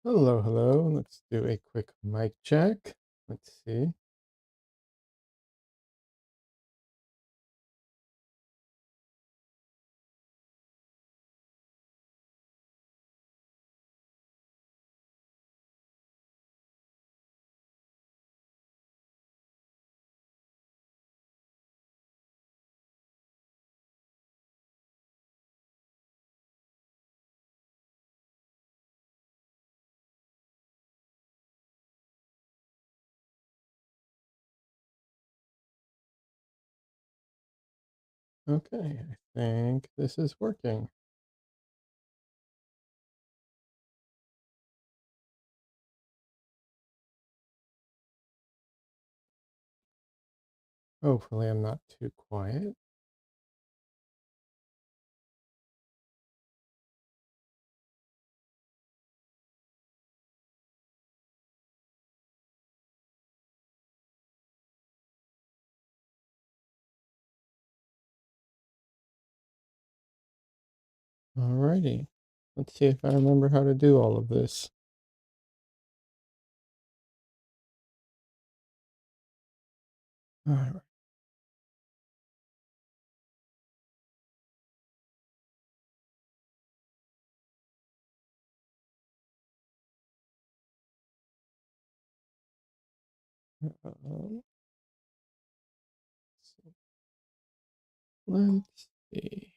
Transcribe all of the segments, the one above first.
Hello, hello. Let's do a quick mic check. Let's see. Okay, I think this is working. Hopefully, I'm not too quiet. Alrighty. Let's see if I remember how to do all of this. All right. Let's see. Let's see.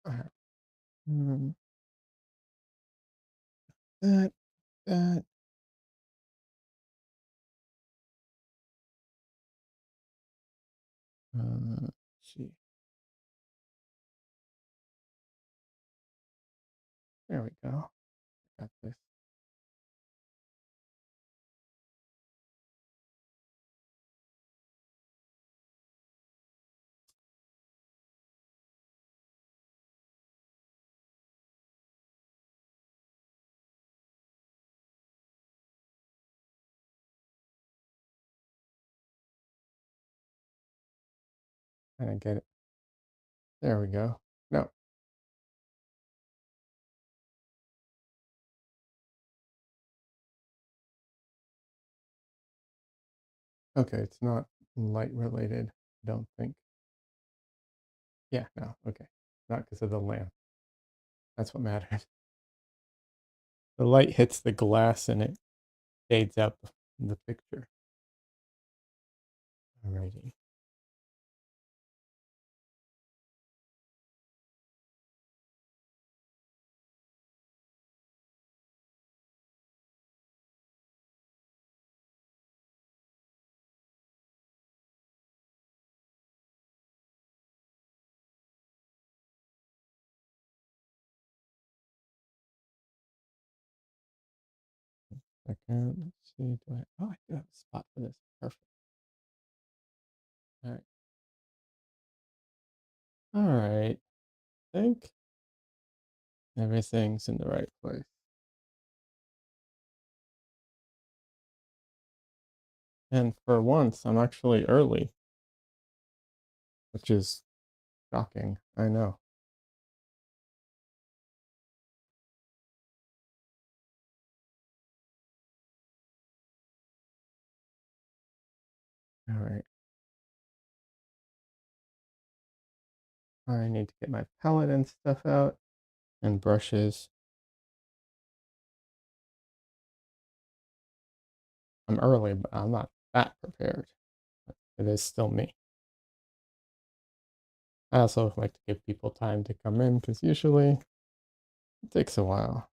All right. Um, that, that. Let's see. There we go. Got this. I get it. There we go. No. Okay, it's not light related. I don't think. Yeah, no. Okay. Not because of the lamp. That's what matters. The light hits the glass and it fades out the picture. Alrighty. Second, let's see. Do I? Oh, I do have a spot for this. Perfect. All right. All right. I think everything's in the right place. And for once, I'm actually early, which is shocking. I know. All right. I need to get my palette and stuff out and brushes. I'm early, but I'm not that prepared. It is still me. I also like to give people time to come in because usually it takes a while.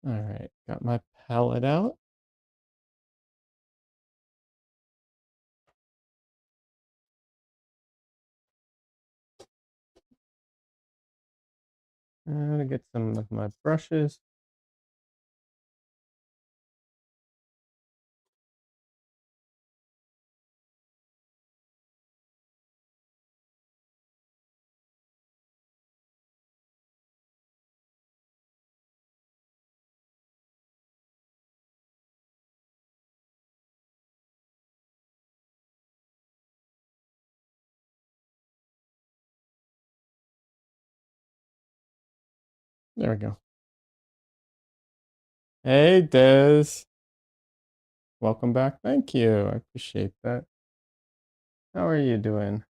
All right, got my palette out. I'm gonna get some of my brushes. There we go. Hey, Des. Welcome back. Thank you. I appreciate that. How are you doing?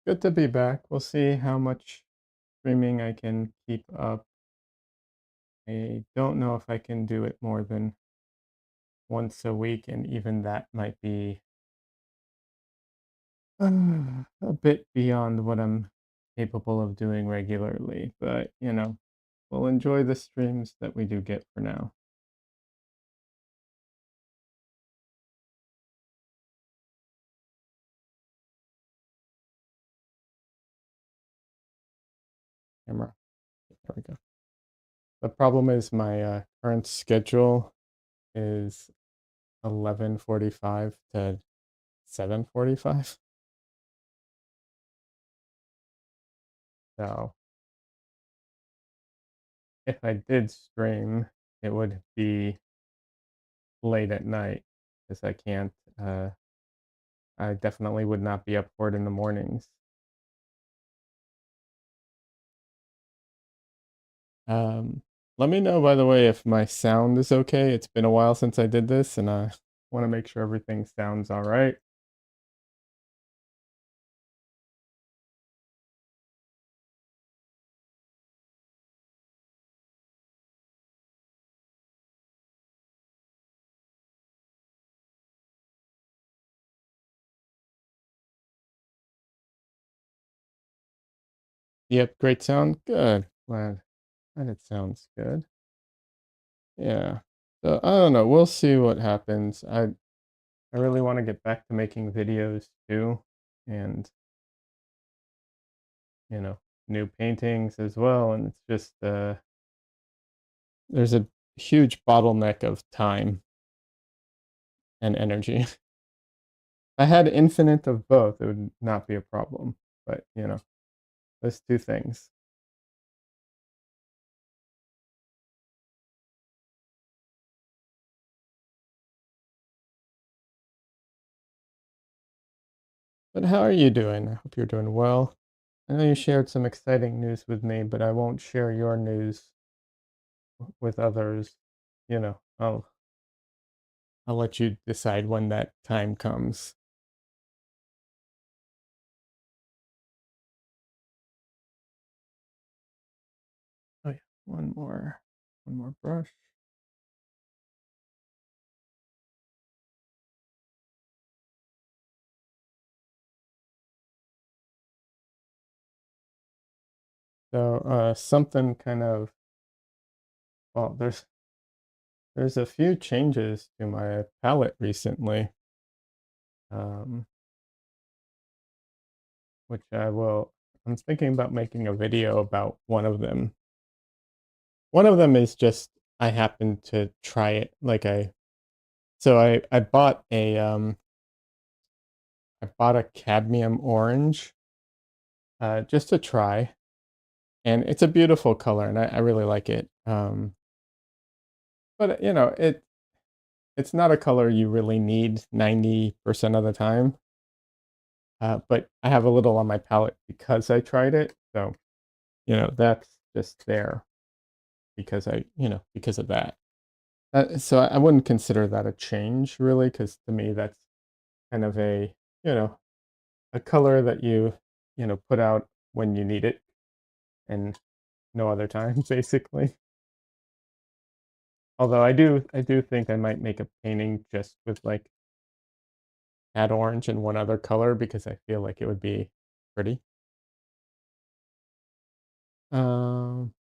Good to be back. We'll see how much streaming I can keep up. I don't know if I can do it more than once a week, and even that might be a bit beyond what I'm capable of doing regularly. But, we'll enjoy the streams that we do get for now. Camera. There we go. The problem is my current schedule is 11:45 to 7:45. So if I did stream, it would be late at night because I can't. I definitely would not be up for it in the mornings. Um, Let me know, by the way, if my sound is okay. It's been a while since I did this, and I want to make sure everything sounds all right. Yep, great sound. Good. Glad it sounds good. Yeah. So I don't know. We'll see what happens. I really want to get back to making videos too, and you know, new paintings as well. And it's just there's a huge bottleneck of time and energy. If I had infinite of both, it would not be a problem. But those two things. But how are you doing? I hope you're doing well. I know you shared some exciting news with me, but I won't share your news with others. I'll let you decide when that time comes. Oh yeah, one more brush. So something kind of well, there's a few changes to my palette recently, um, which I'm thinking about making a video about one of them. One of them is just I happened to try it. I bought a cadmium orange just to try, and it's a beautiful color, and I really like it. But it's not a color you really need 90% of the time. But I have a little on my palette because I tried it, so that's just there because of that. So I wouldn't consider that a change really, because to me that's kind of you know a color that you put out when you need it and no other time, basically. Although I do think I might make a painting just with like add orange and one other color because I feel like it would be pretty. Um,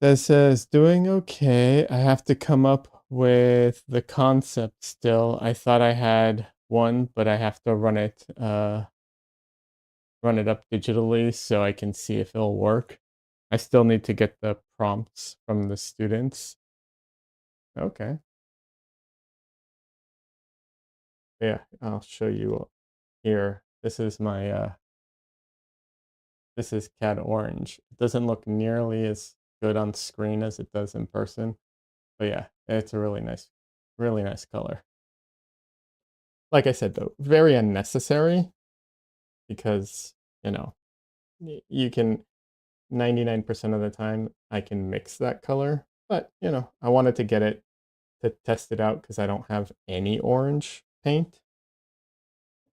that says doing okay. I have to come up with the concept still. I thought I had one, but I have to run it up digitally so I can see if it'll work. I still need to get the prompts from the students. Okay. Yeah, I'll show you here. This is Cad Orange. It doesn't look nearly as good on screen as it does in person. But yeah, it's a really nice color. Like I said though, very unnecessary because, you know, you can 99% of the time I can mix that color, but you know, I wanted to get it to test it out because I don't have any orange paint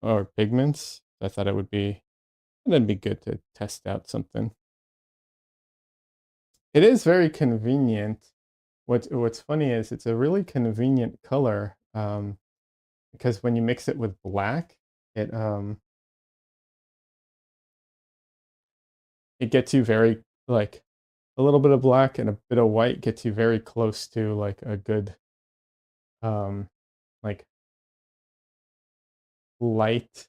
or pigments. I thought it'd be good to test out something. It is very convenient. What's funny is it's a really convenient color because when you mix it with black, it um it gets you very like a little bit of black and a bit of white gets you very close to like a good um like light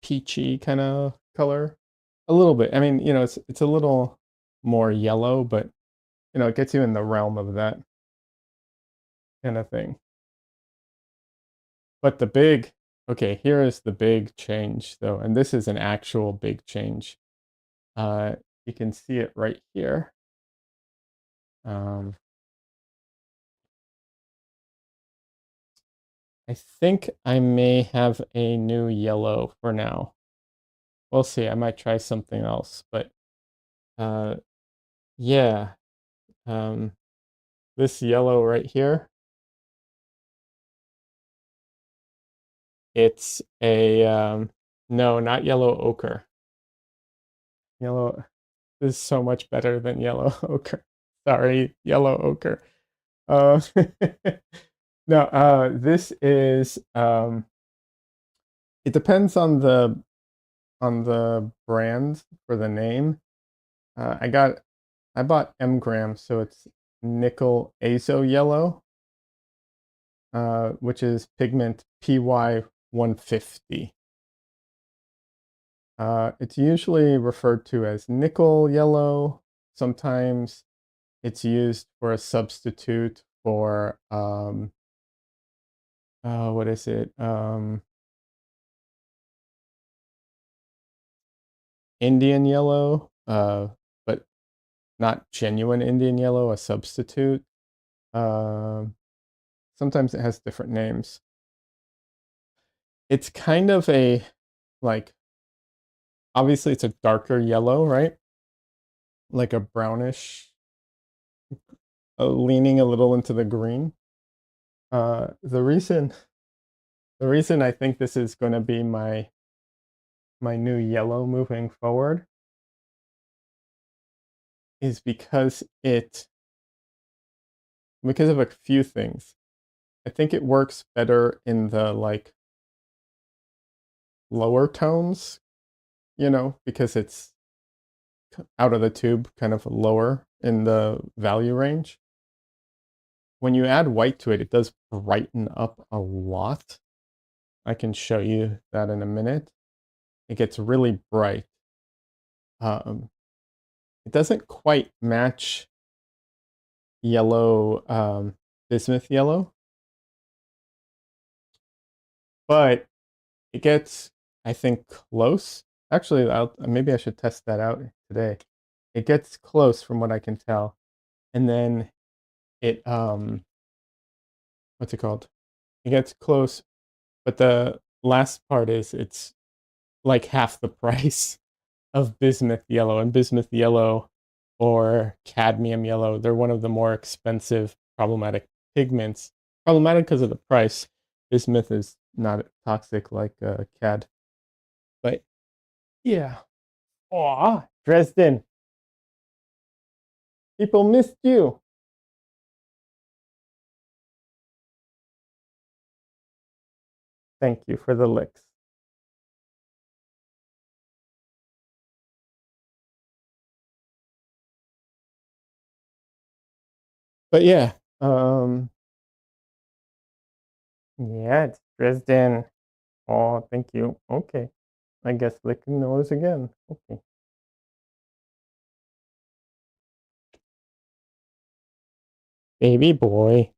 peachy kind of color. A little bit. I mean, you know, it's a little more yellow, but you know, it gets you in the realm of that kind of thing. But okay, here is the big change though, and this is an actual big change. Uh, you can see it right here. Um, I think I may have a new yellow for now. We'll see. I might try something else, but uh, yeah, um, this yellow right here, it's a no, not yellow ochre. Yellow is so much better than yellow ochre. Sorry, yellow ochre. Uh, no, this is it depends on the brand for the name. Uh, I got I bought M gram, so it's nickel azo yellow, which is pigment PY 150. It's usually referred to as nickel yellow. Sometimes it's used for a substitute for what is it? Indian yellow, but not genuine Indian yellow, a substitute. Um, Sometimes it has different names. It's kind of a like obviously it's a darker yellow, right? Like a brownish, leaning a little into the green. Uh, the reason the reason I think this is going to be my new yellow moving forward is because of a few things. I think it works better in the like lower tones, you know, because it's out of the tube kind of lower in the value range. When you add white to it, it does brighten up a lot. I can show you that in a minute. It gets really bright. Um, it doesn't quite match yellow, bismuth yellow, but it gets, I think, close. Actually, maybe I should test that out today. It gets close from what I can tell. And then it, what's it called? It gets close, but the last part is it's like half the price of bismuth yellow. And bismuth yellow or cadmium yellow, they're one of the more expensive problematic pigments. Problematic because of the price. Bismuth is not toxic like cad. But yeah. Aw, Dresden, people missed you. Thank you for the licks. But yeah, um, yeah, it's Dresden. Oh, thank you. Okay. I guess licking nose again. Okay. Baby boy.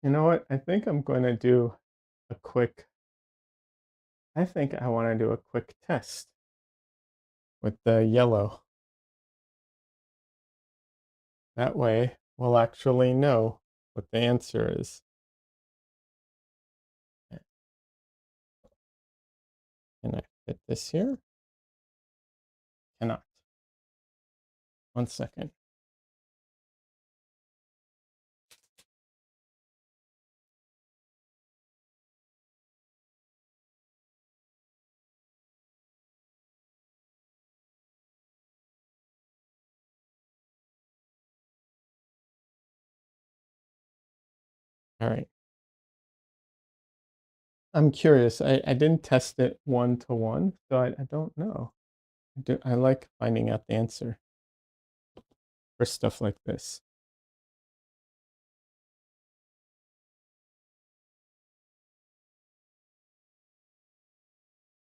You know what? A quick I think I wanna do a quick test with the yellow. That way, we'll actually know what the answer is. Can I fit this here? Cannot. 1 second. All right. I'm curious. I didn't test it one to one, so I don't know. I like finding out the answer for stuff like this.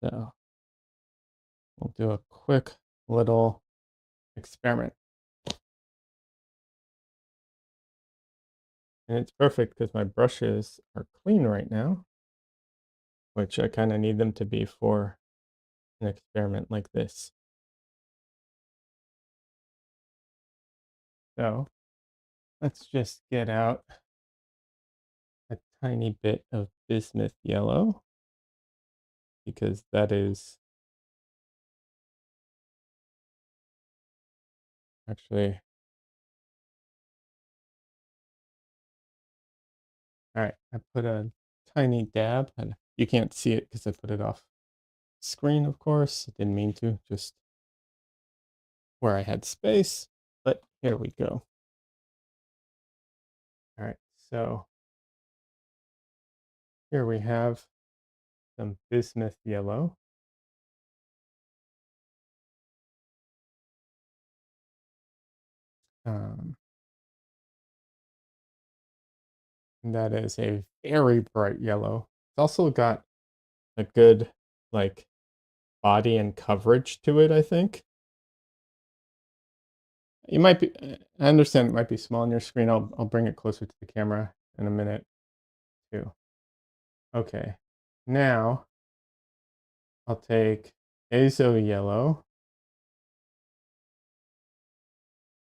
So we'll do a quick little experiment. And it's perfect because my brushes are clean right now, which I kind of need them to be for an experiment like this. So let's just get out a tiny bit of bismuth yellow because that is actually all right. I put a tiny dab and you can't see it because I put it off screen, of course. I didn't mean to, just where I had space, but here we go. All right, so here we have some bismuth yellow. Um, and that is a very bright yellow. It's also got a good like body and coverage to it, I think. You might be I understand it might be small on your screen. I'll bring it closer to the camera in a minute too. Okay. Now I'll take azo yellow,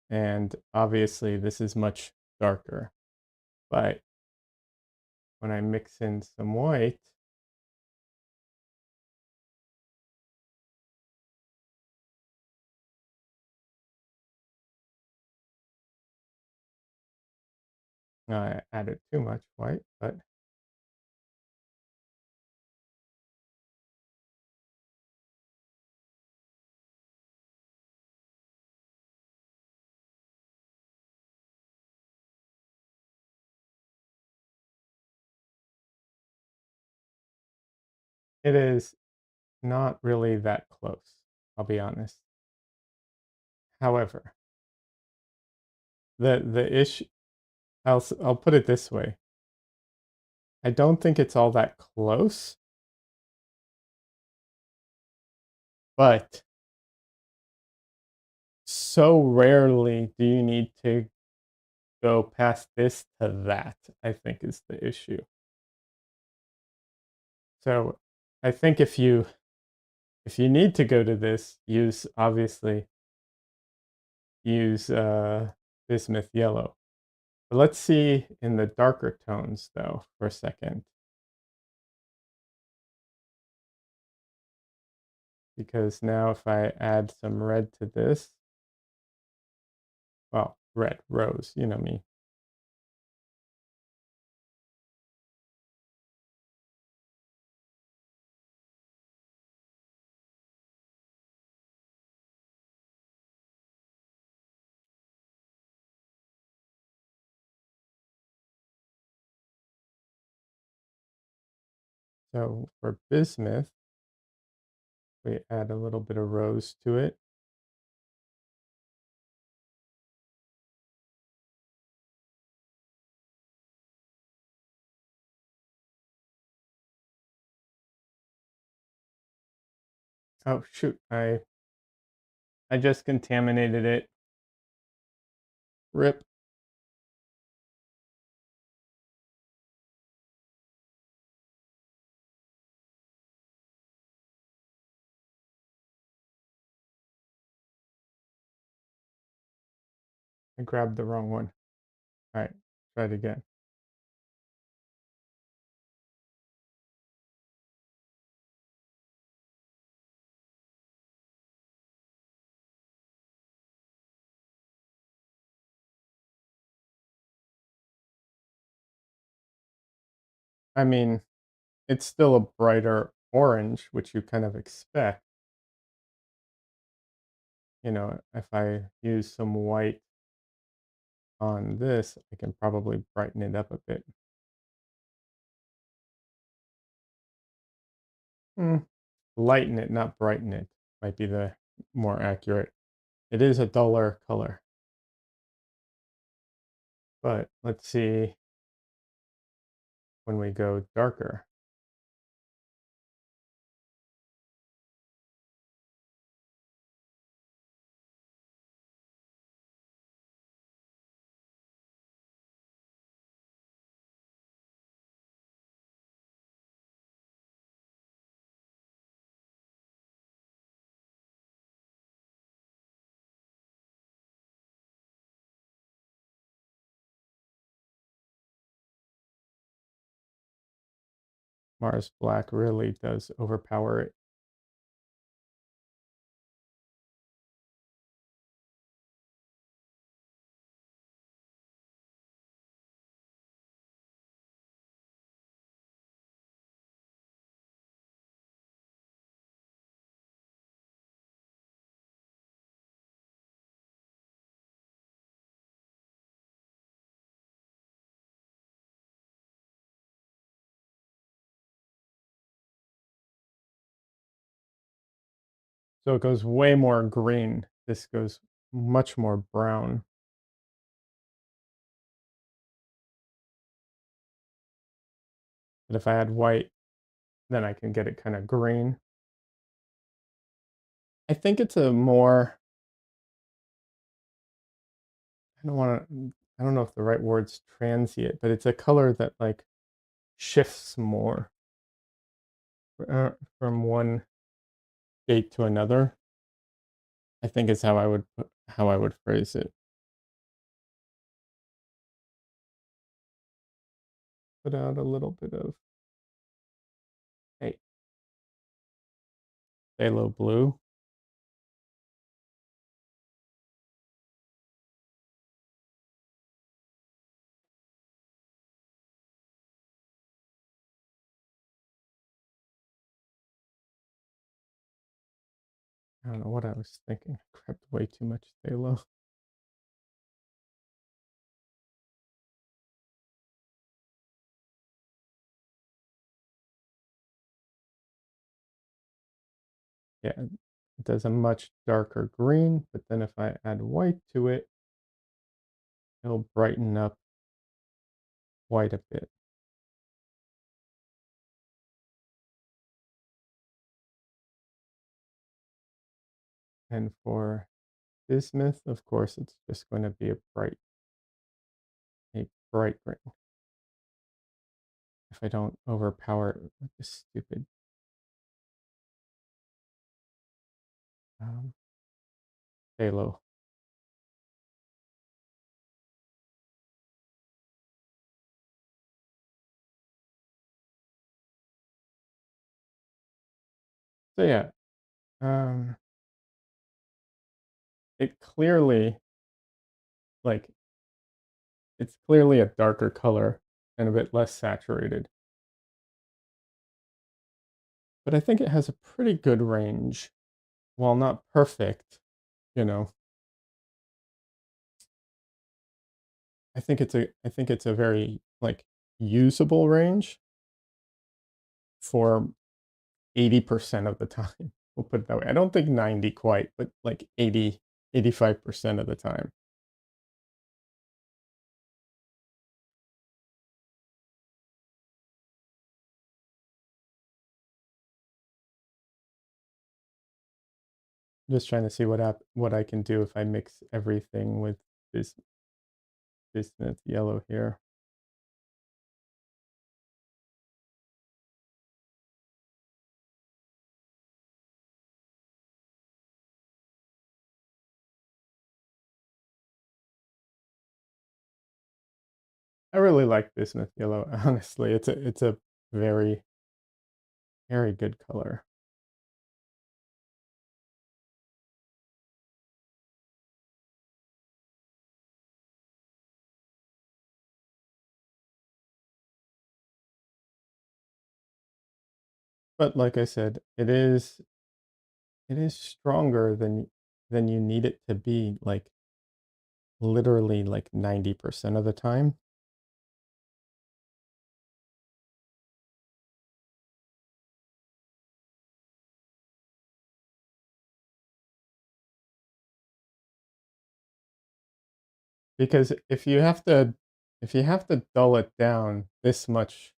and obviously this is much darker, but when I mix in some white, I added too much white, but it is not really that close, I'll be honest. However, the issue I'll put it this way. I don't think it's all that close, but so rarely do you need to go past this to that, I think is the issue. So I think if you need to go to this, use obviously use bismuth yellow. But let's see in the darker tones though for a second. Because now if I add some red to this, well, red, rose, you know me. So for bismuth, we add a little bit of rose to it. Oh shoot, I just contaminated it. Rip. I grabbed the wrong one. All right, try it again. I mean, it's still a brighter orange, which you kind of expect. You know, if I use some white on this, I can probably brighten it up a bit. Hmm, lighten it, not brighten it, might be the more accurate. It is a duller color, but let's see when we go darker. Mars black really does overpower it. So it goes way more green. This goes much more brown. But if I add white, then I can get it kind of green. I think it's a more, I don't want to, I don't know if the right word's transient, but it's a color that like shifts more uh, from one state to another. I think is how how I would phrase it. Put out a little bit of, hey, phthalo blue. I don't know what I was thinking. I grabbed way too much phthalo. Yeah, it does a much darker green, but then if I add white to it, it'll brighten up white a bit. And for bismuth, of course, it's just going to be a bright green. If I don't overpower it with this stupid um, phthalo. So yeah, um, it clearly like it's clearly a darker color and a bit less saturated. But I think it has a pretty good range. While not perfect, you know, I think it's a very like usable range. for 80% of the time. We'll put it that way. I don't think 90 quite, but like 80, 85% of the time. I'm just trying to see what I can do if I mix everything with this bismuth yellow here. I really like bismuth yellow. Honestly, it's a very very good color. But like I said, it is stronger than you need it to be, like literally like 90% of the time. Because if you have to dull it down this much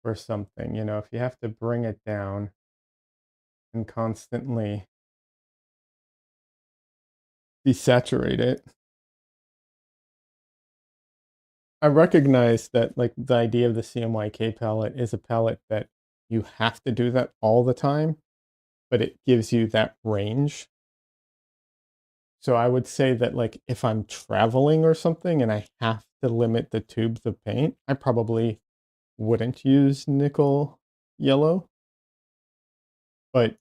for something, if you have to bring it down and constantly desaturate it, I recognize that like the idea of the CMYK palette is a palette that you have to do that all the time, but it gives you that range. So I would say that like if I'm traveling or something and I have to limit the tubes of paint, I probably wouldn't use nickel yellow. But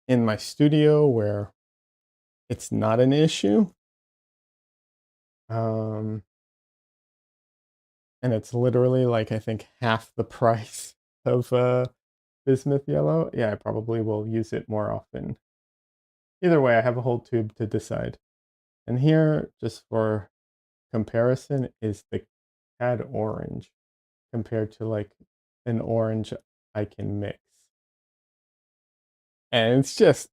in my studio where it's not an issue, um, and it's literally like I think half the price of bismuth yellow, yeah, I probably will use it more often. Either way, I have a whole tube to decide. And here, just for comparison, is the cad orange compared to like an orange I can mix. And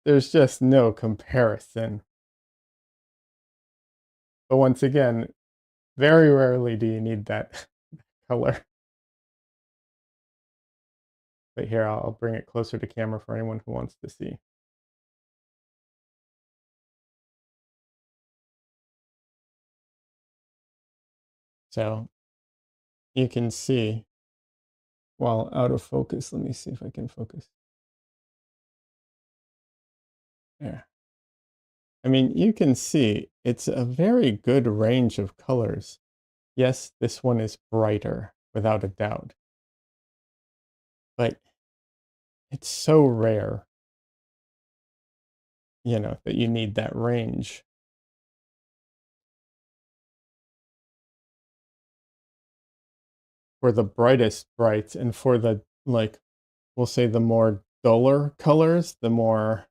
there's just no comparison. But once again, very rarely do you need that color. But here, I'll bring it closer to camera for anyone who wants to see. So you can see, while out of focus, let me see if I can focus. There. I mean, you can see it's a very good range of colors. Yes, this one is brighter, without a doubt. But it's so rare, that you need that range. For the brightest brights and for the, like, we'll say the more duller colors, the more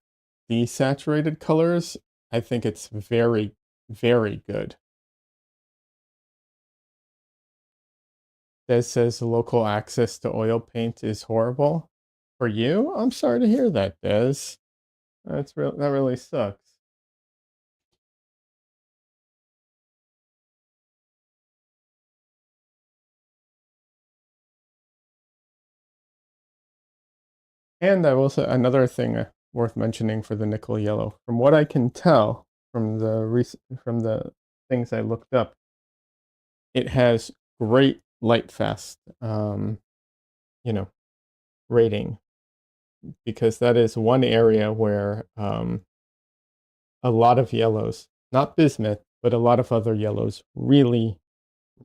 desaturated colors, I think it's very, very good. Des says local access to oil paint is horrible. For you? I'm sorry to hear that, Des. That really sucks. And I will say another thing worth mentioning for the nickel yellow. From what I can tell from the things I looked up, it has great light fast, you know, rating, because that is one area where a lot of yellows, not bismuth, but a lot of other yellows really,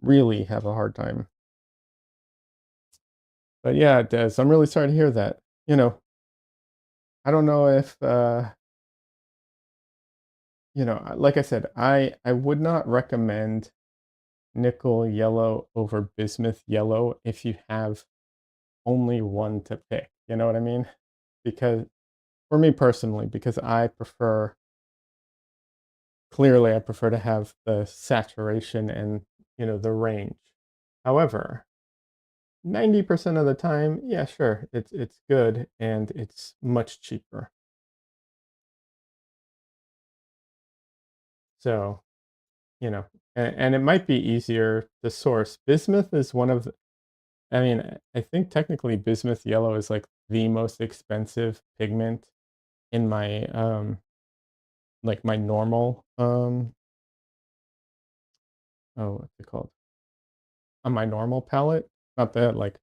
really have a hard time. But yeah, Des, I'm really sorry to hear that. I don't know if like I said, I would not recommend nickel yellow over bismuth yellow if you have only one to pick. You know what I mean? Because for me personally, because I prefer to have the saturation and the range. However, 90% of the time, yeah, sure, it's good and it's much cheaper. So, you know, and it might be easier to source. Bismuth is one of the, I mean, I think technically bismuth yellow is like the most expensive pigment in my like my normal oh, what's it called? On my normal palette, not the like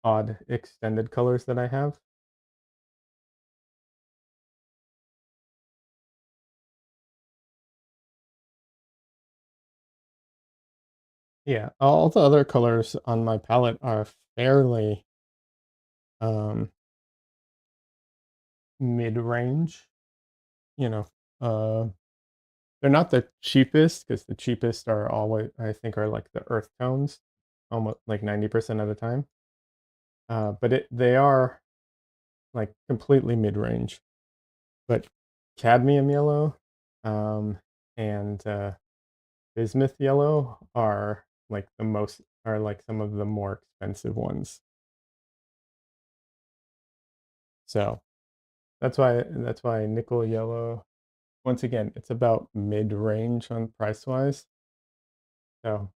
odd extended colors that I have. Yeah, all the other colors on my palette are fairly um mid-range, you know. Uh they're not the cheapest because the cheapest are always I think are like the earth tones almost like 90% of the time. But they are like completely mid-range. But cadmium yellow um and bismuth yellow are like the most are like some of the more expensive ones. So that's why nickel yellow, once again, it's about mid-range on price-wise. So,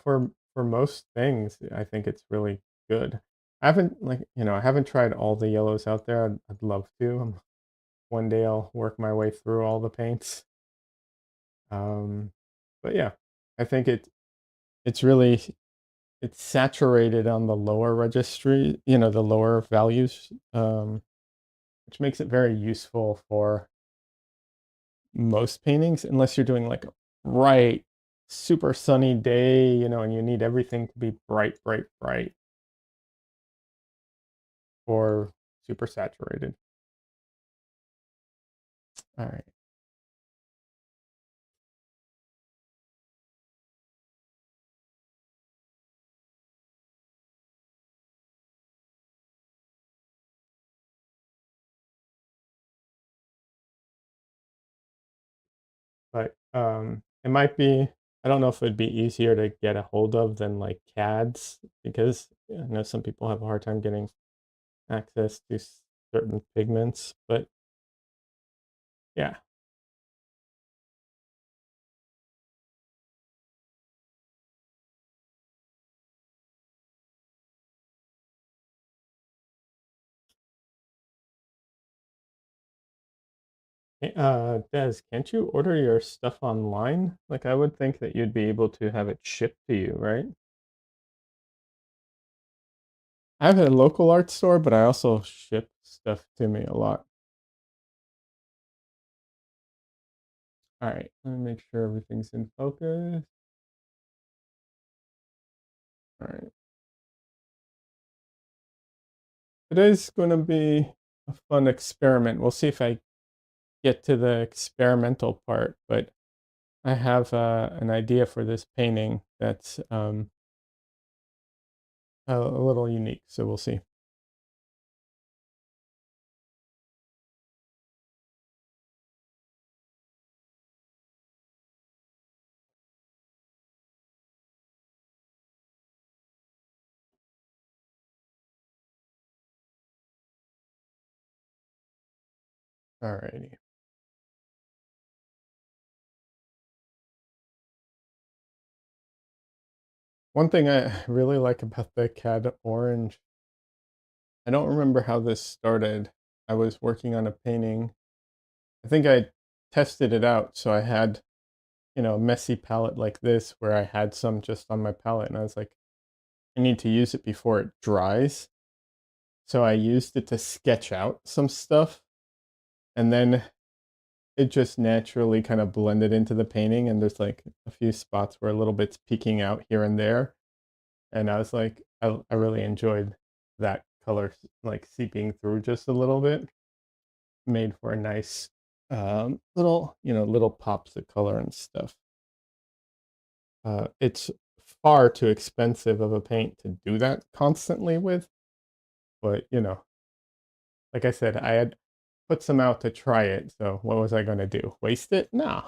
for most things, I think it's really good. I haven't I haven't tried all the yellows out there. I'd love to. One day I'll work my way through all the paints. Um, but yeah, I think it's really it's saturated on the lower registry, the lower values, which makes it very useful for most paintings, unless you're doing like a bright, super sunny day, and you need everything to be bright, bright, bright, or super saturated. All right. But it might be, I don't know if it'd be easier to get a hold of than like CADs, because I know some people have a hard time getting access to certain pigments, but yeah. Des, can't you order your stuff online? Like, I would think that you'd be able to have it shipped to you, right? I have a local art store, but I also ship stuff to me a lot. All right, let me make sure everything's in focus. All right. Today's going to be a fun experiment. We'll see if I get to the experimental part, but I have an idea for this painting that's a little unique, so we'll see. All righty. One thing I really like about the Cad Orange, I don't remember how this started. I was working on a painting. I think I tested it out, so I had, a messy palette like this where I had some just on my palette, and I was like, I need to use it before it dries. So I used it to sketch out some stuff, and then it just naturally kind of blended into the painting, and there's like a few spots where a little bit's peeking out here and there. And I was like, I really enjoyed that color like seeping through just a little bit. Made for a nice little pops of color and stuff. It's far too expensive of a paint to do that constantly with, but like I said, I had put some out to try it, so what was I going to do? Waste it? No.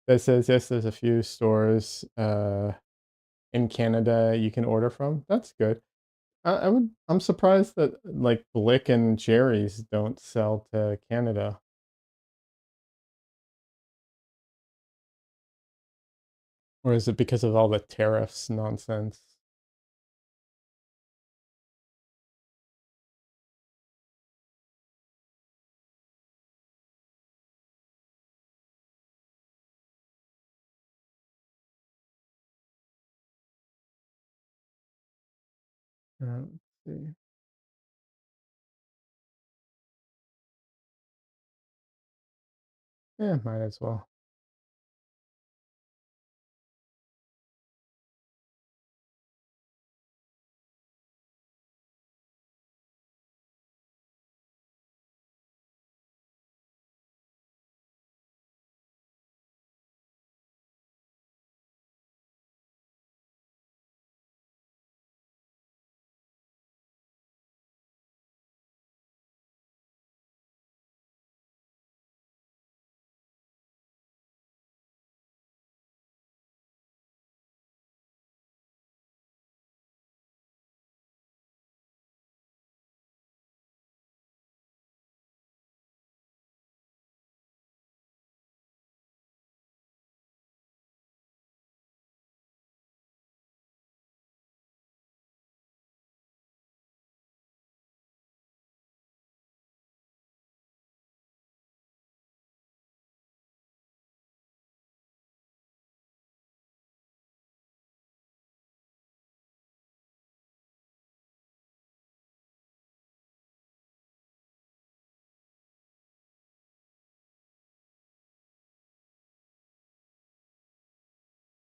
That says yes, there's a few stores. in Canada you can order from. That's good. I'm surprised that, like, Blick and Jerry's don't sell to Canada. Or is it because of all the tariffs nonsense? Let's see. Yeah, might as well.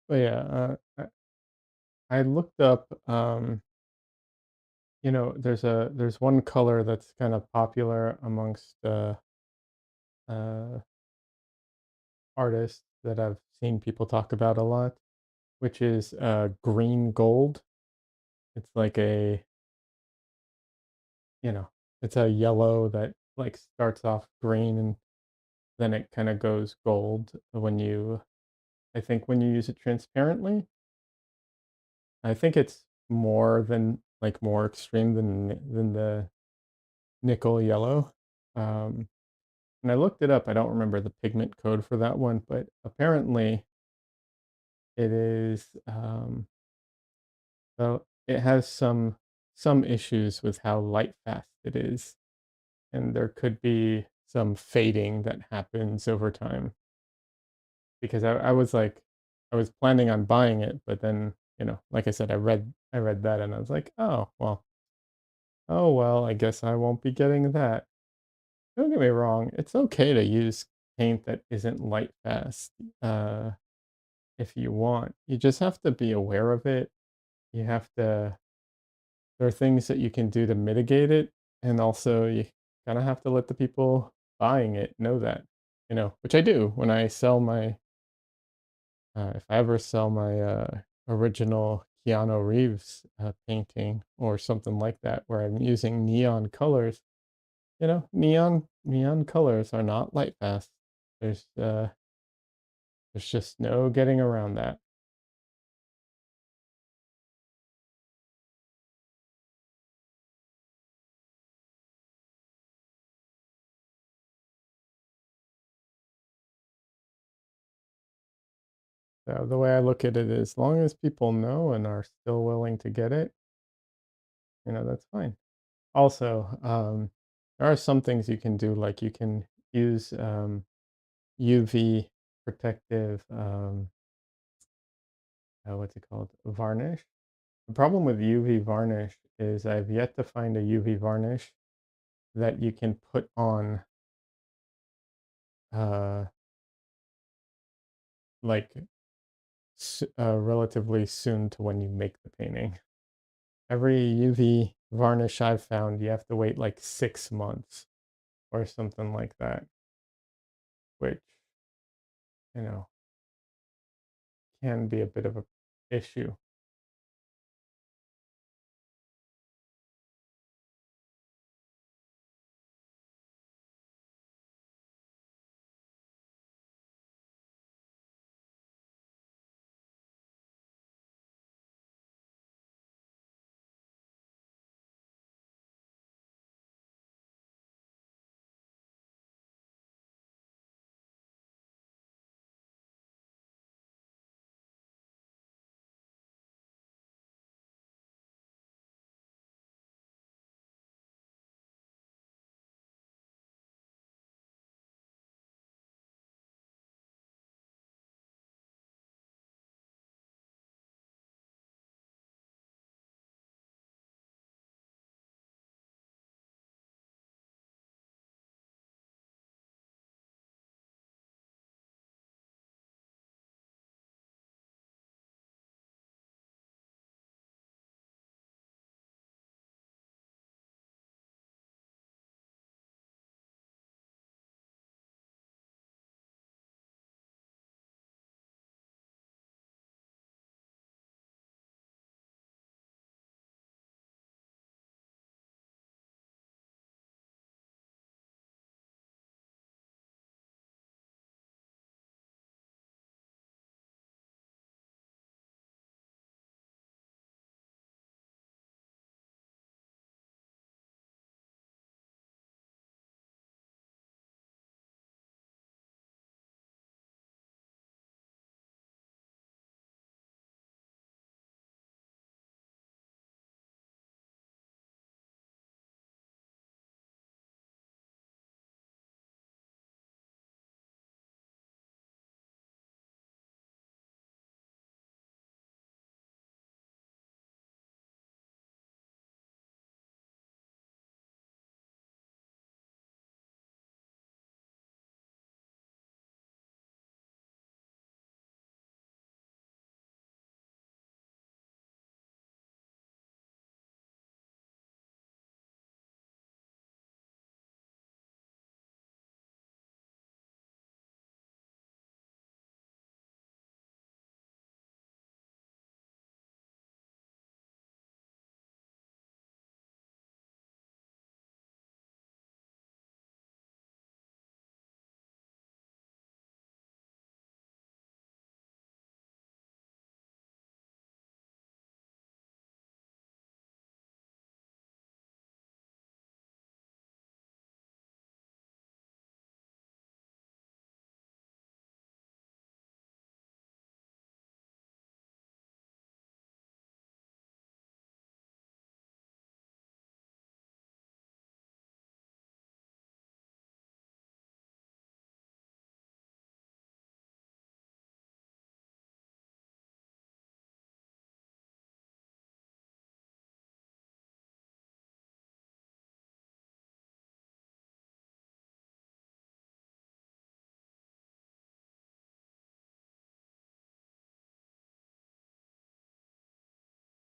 But yeah, I looked up, there's one color that's kind of popular amongst uh, artists that I've seen people talk about a lot, which is green gold. It's like you know, it's a yellow that like starts off green and then it kind of goes gold I think when you use it transparently. I think it's more extreme than the nickel yellow. Um, and I looked it up. I don't remember the pigment code for that one, but apparently it is so it has some issues with how light fast it is, and there could be some fading that happens over time. Because I was planning on buying it, but then, like I said, I read that and I was like, oh well, I guess I won't be getting that. Don't get me wrong, it's okay to use paint that isn't light fast, uh, if you want. You just have to be aware of it. You have to There are things that you can do to mitigate it, and also you kinda have to let the people buying it know that, which I do when I sell my if I ever sell my, original Keanu Reeves, painting or something like that where I'm using neon colors. Neon colors are not light fast. There's uh there's just no getting around that. So the way I look at it is, as long as people know and are still willing to get it, that's fine. Also, there are some things you can do, like you can use UV protective, what's it called? Varnish. The problem with UV varnish is I've yet to find a UV varnish that you can put on uh, like relatively soon to when you make the painting. Every UV varnish I've found, you have to wait like 6 months or something like that, which, you know, can be a bit of a issue.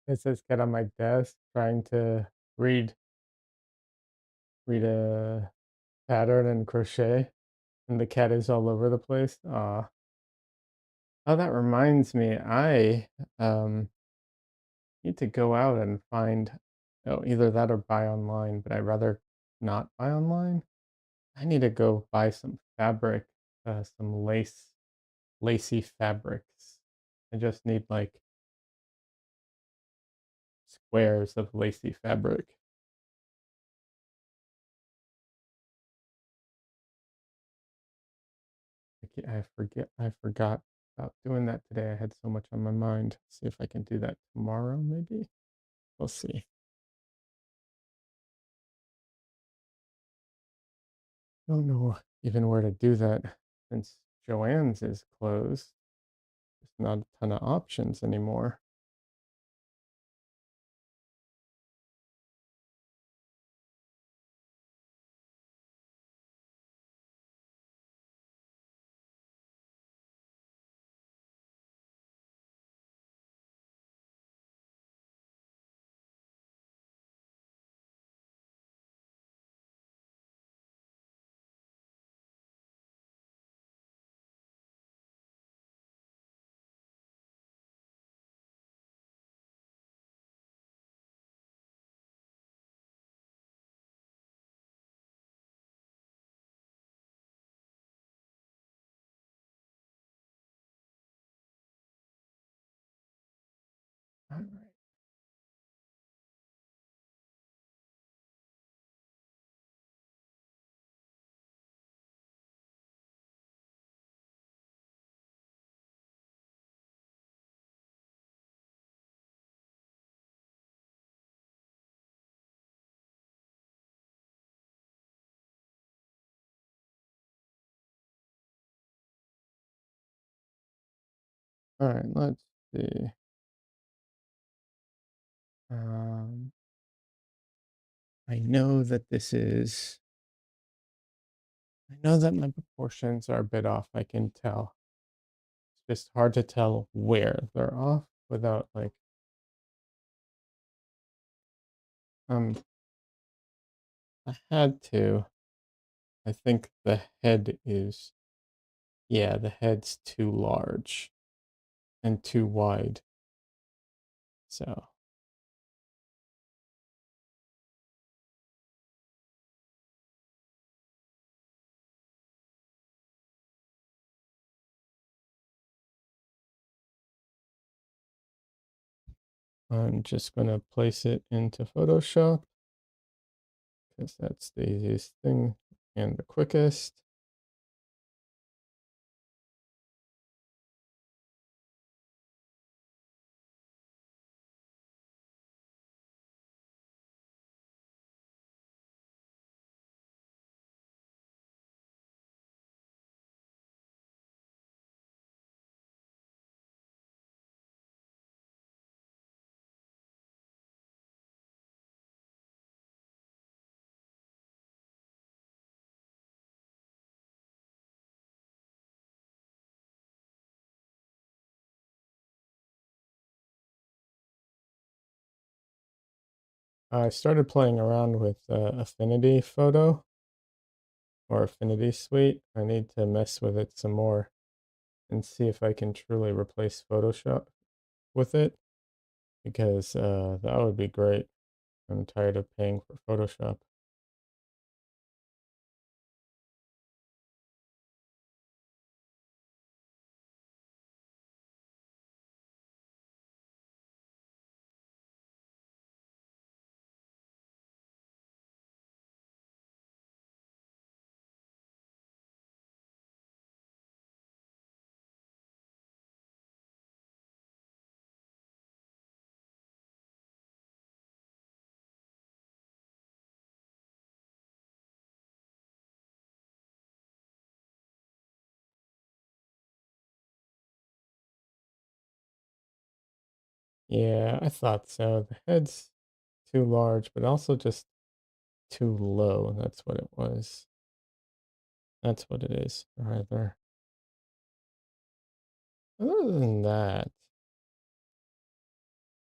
It says cat on my desk trying to read read a pattern and crochet, and the cat is all over the place. Aw. Oh, that reminds me, I, um, need to go out and find oh, either that or buy online, but I'd rather not buy online. I need to go buy some fabric, some lacy fabrics. I just need, like, squares of lacy fabric. I forgot about doing that today. I had so much on my mind. See if I can do that tomorrow, maybe? We'll see. Don't know even where to do that since Joann's is closed. There's not a ton of options anymore. All right. All right, let's see. Um, I know that this is I know that my proportions are a bit off, I can tell. It's just hard to tell where they're off without, like, um, I had to. I think the head is yeah, the head's too large and too wide. So, I'm just gonna place it into Photoshop because that's the easiest thing and the quickest. I started playing around with Affinity Photo or Affinity Suite. I need to mess with it some more and see if I can truly replace Photoshop with it because that would be great. I'm tired of paying for Photoshop. Yeah, I thought so. The head's too large, but also just too low. That's what it was. That's what it is, rather. Other than that,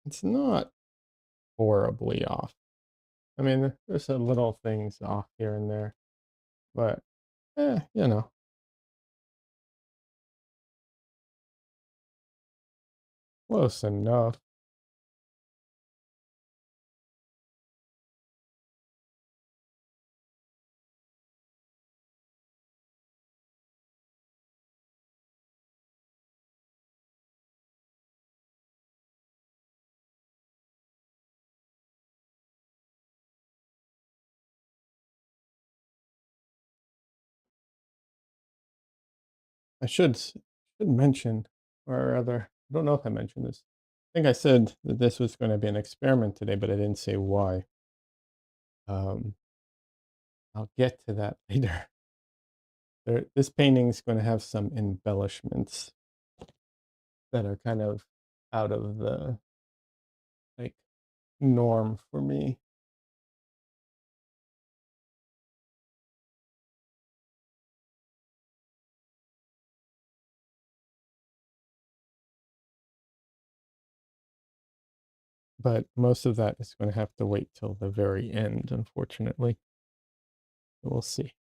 it's not horribly off. I mean, there's a little things off here and there, but you know, close enough. I should mention, or rather, I don't know if I mentioned this. I think I said that this was going to be an experiment today, but I didn't say why. Um, I'll get to that later. This painting is going to have some embellishments that are kind of out of the like norm for me. But most of that is going to have to wait till the very end, unfortunately. We'll see.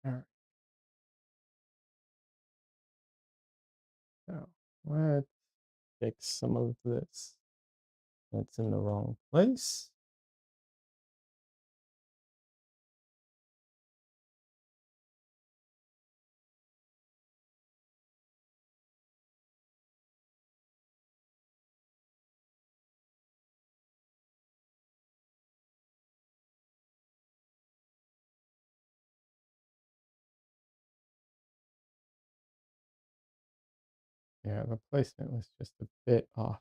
All right. So let's fix some of this that's in the wrong place. Yeah, the placement was just a bit off.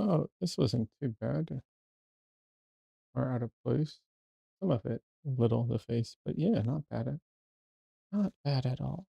Oh, this wasn't too bad or out of place. Some of it, a little, the face, but yeah, not bad at all.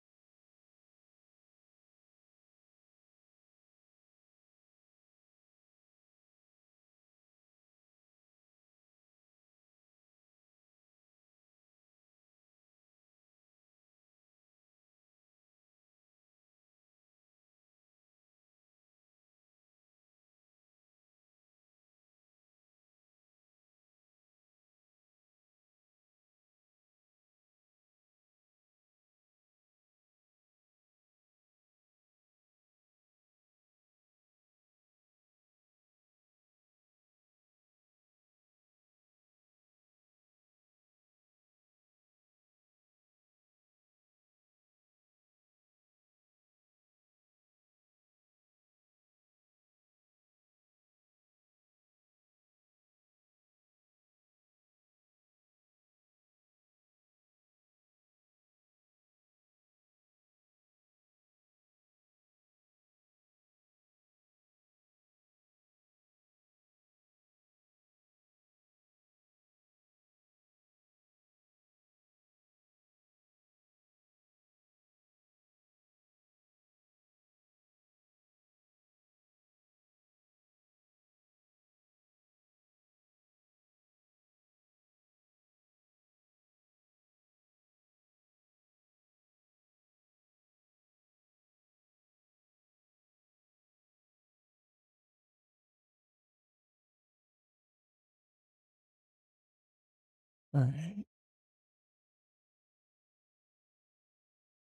All right.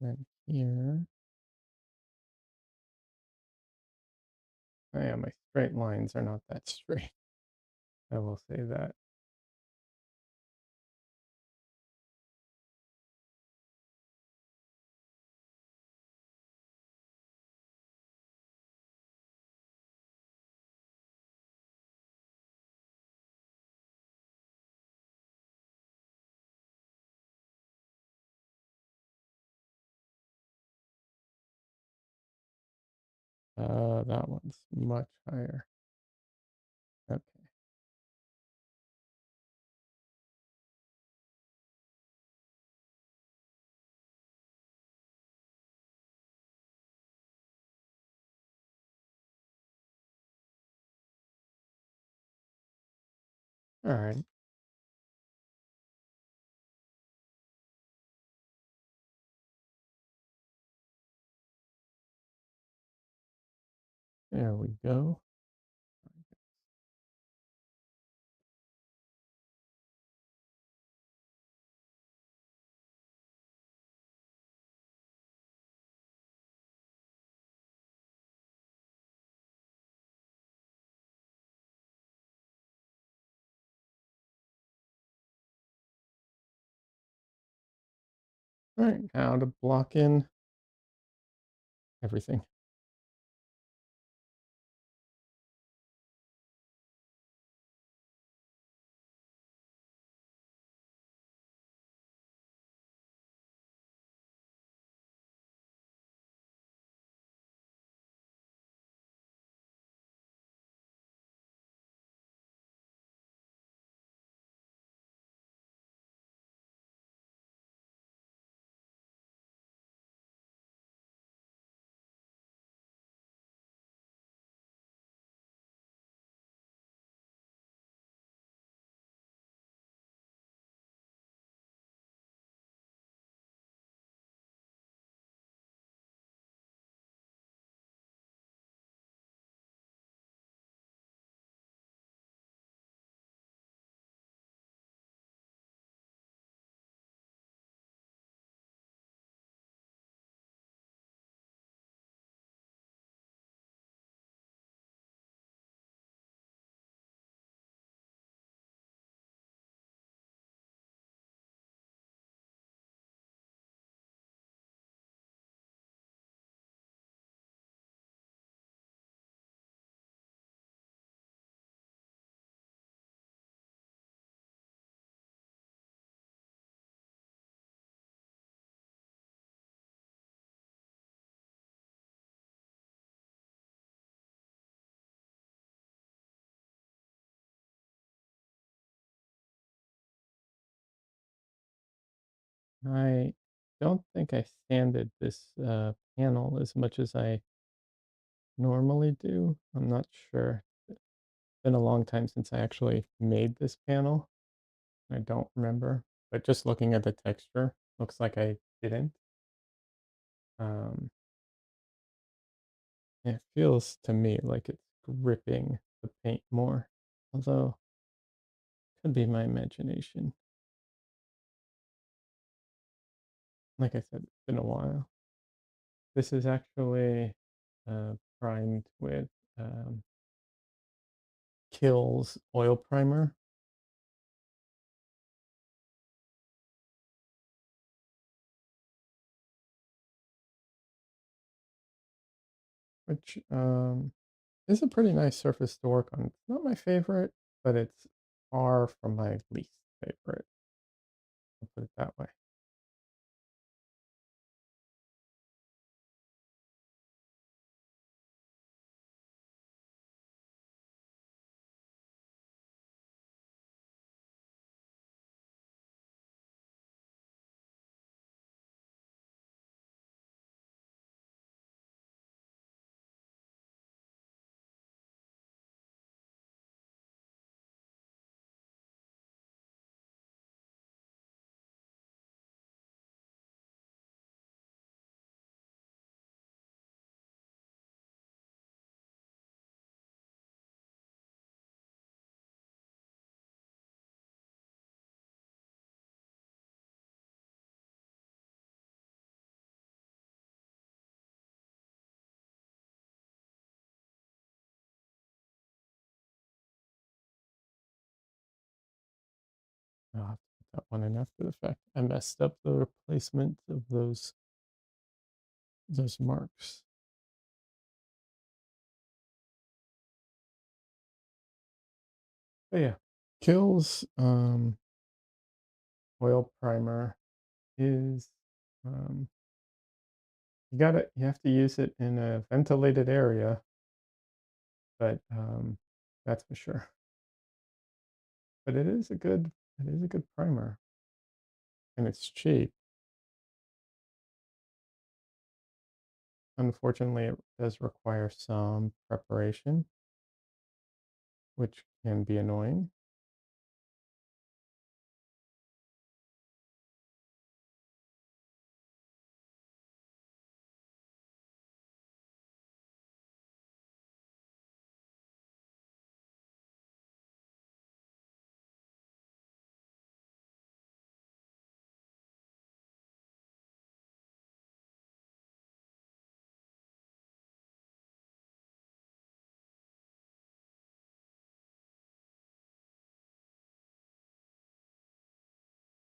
Then here, oh yeah, my straight lines are not that straight. I will say that. That one's much higher. Okay. All right. There we go. All right. Now to block in everything. I don't think I sanded this panel as much as I normally do. I'm not sure. It's been a long time since I actually made this panel. I don't remember, but just looking at the texture, looks like I didn't. Um, it feels to me like it's gripping the paint more, although could be my imagination. Like I said, it's been a while. This is actually primed with um, Kiehl's oil primer, which is a pretty nice surface to work on. It's not my favorite, but it's far from my least favorite. I'll put it that way. I'll have to put that one in after the fact. I messed up the replacement of those marks. But yeah, Kiehl's oil primer is um, you have to use it in a ventilated area, but that's for sure. But it is a good primer, and it's cheap. Unfortunately, it does require some preparation, which can be annoying.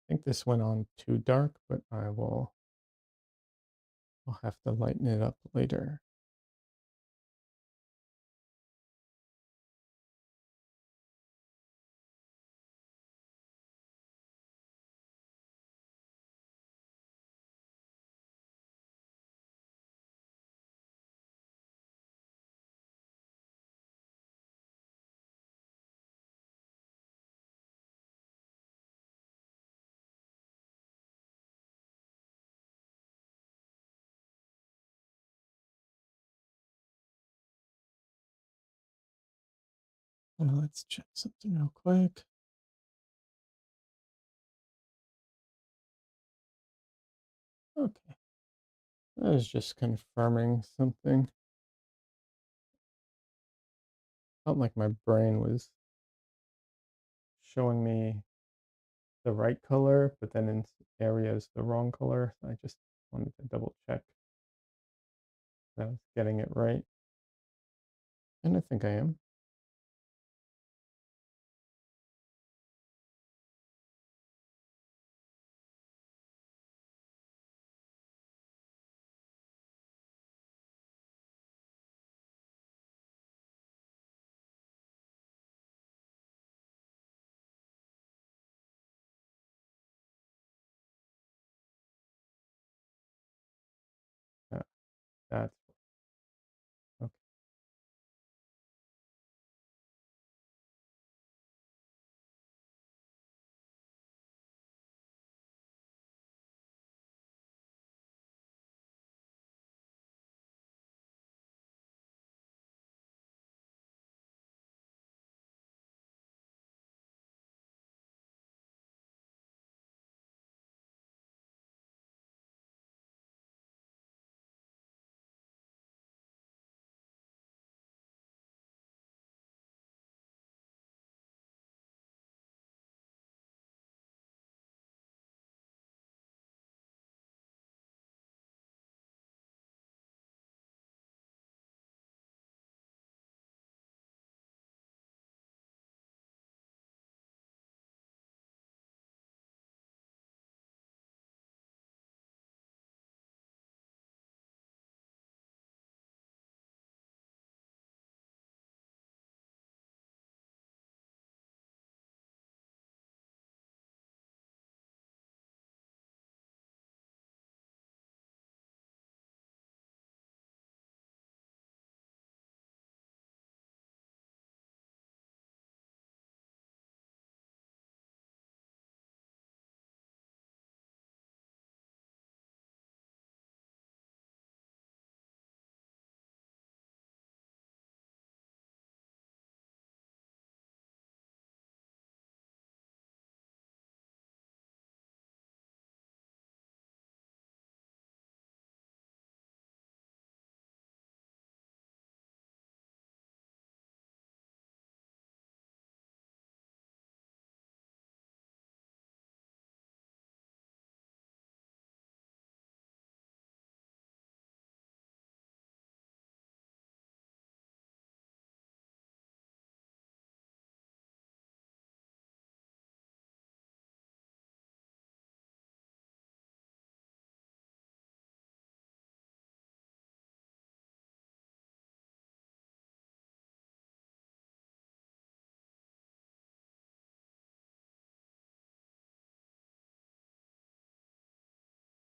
I think this went on too dark, but I'll have to lighten it up later. Let's check something real quick. Okay, that is just confirming something. Felt like my brain was showing me the right color, but then in areas the wrong color. So I just wanted to double check that I was getting it right, and I think I am. Yeah, that's okay.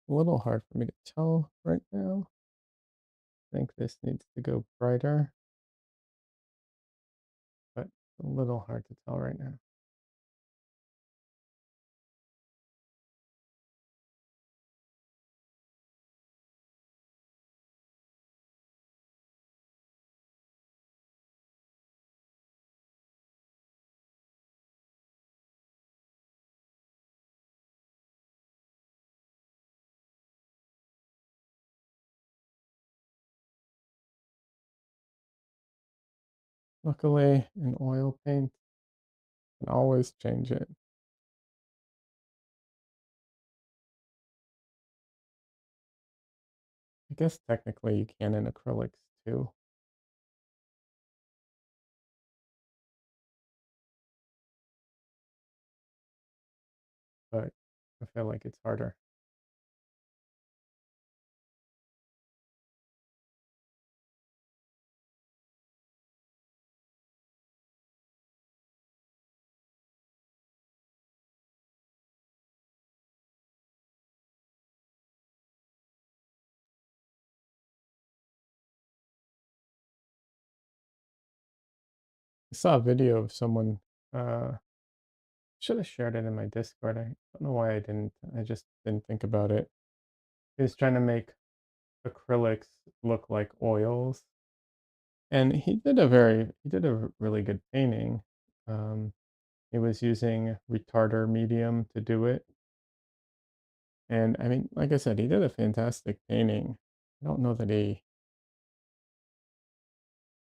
a little hard for me to tell right now. I think this needs to go brighter, but a little hard to tell right now. Luckily, in oil paint, you can always change it. I guess technically you can in acrylics too, but I feel like it's harder. I saw a video of someone, should have shared it in my Discord. I don't know why I didn't. I just didn't think about it. He was trying to make acrylics look like oils, and he did a really good painting. Um, he was using retarder medium to do it, and I mean, like I said, he did a fantastic painting. I don't know that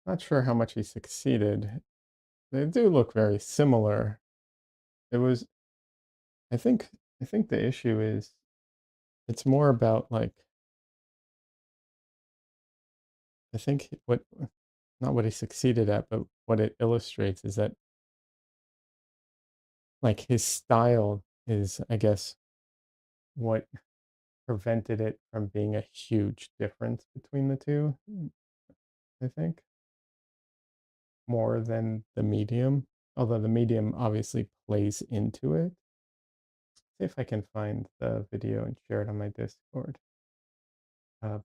not sure how much he succeeded. They do look very similar. It was, I think, I think the issue is it's more about like I think what not what he succeeded at, but what it illustrates is that like his style is, I guess, what prevented it from being a huge difference between the two. I think more than the medium, although the medium obviously plays into it. See if I can find the video and share it on my Discord.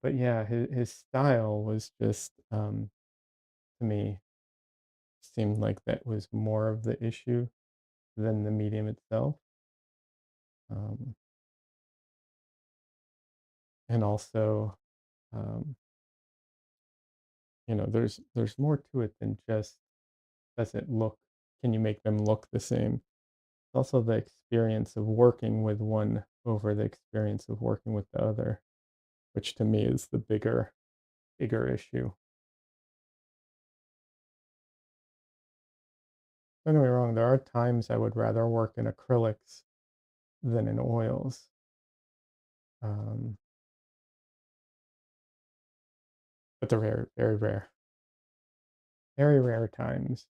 But yeah, his style was just to me seemed like that was more of the issue than the medium itself. Um, and also, um, there's more to it than just does it look, can you make them look the same? It's also the experience of working with one over the experience of working with the other, which to me is the bigger issue. Don't get me wrong, there are times I would rather work in acrylics than in oils. Um, but they're very, very rare. Very rare times.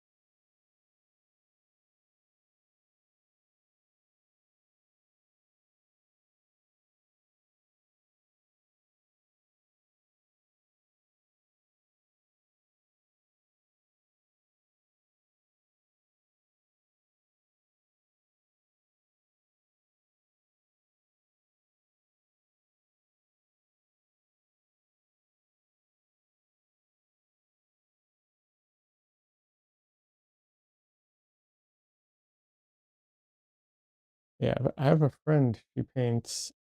Yeah, but I have a friend, she paints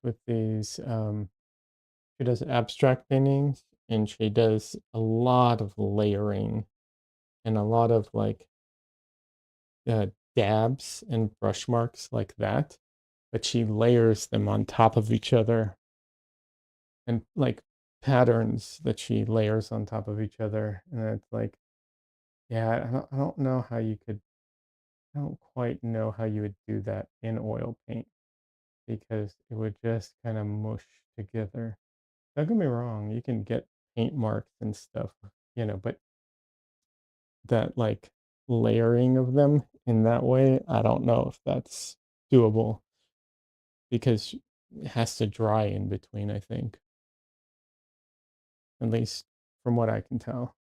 with these she does abstract paintings and she does a lot of layering and a lot of like dabs and brush marks like that, but she layers them on top of each other and like patterns that she layers on top of each other. And it's like, yeah, I don't know how you could, I don't quite know how you would do that in oil paint because it would just kind of mush together. Don't get me wrong, you can get paint marks and stuff, but that like layering of them in that way, I don't know if that's doable because it has to dry in between, I think, at least from what I can tell.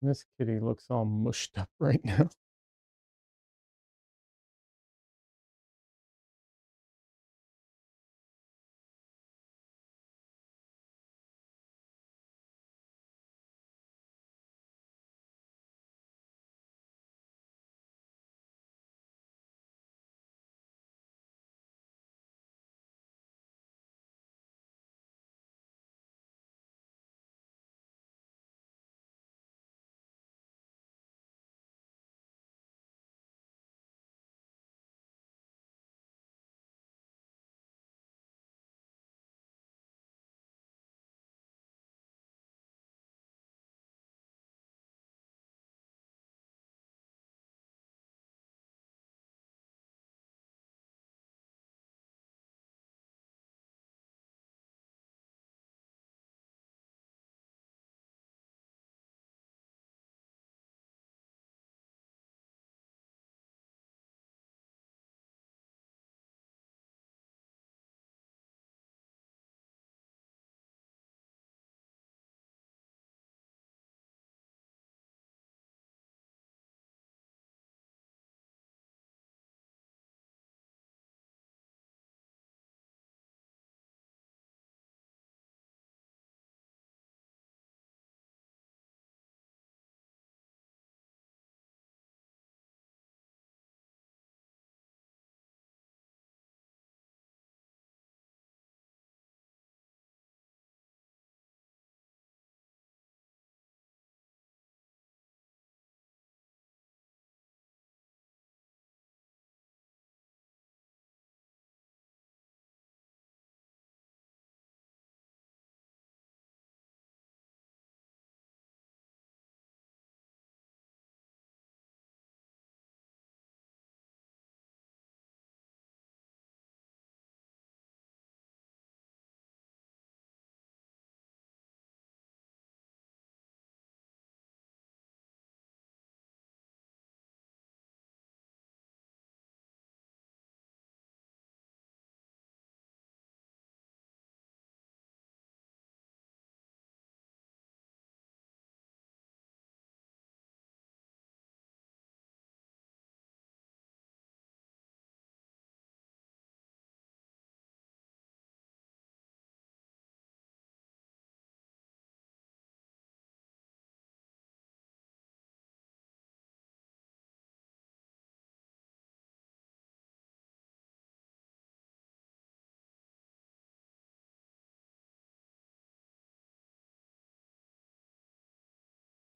This kitty looks all mushed up right now.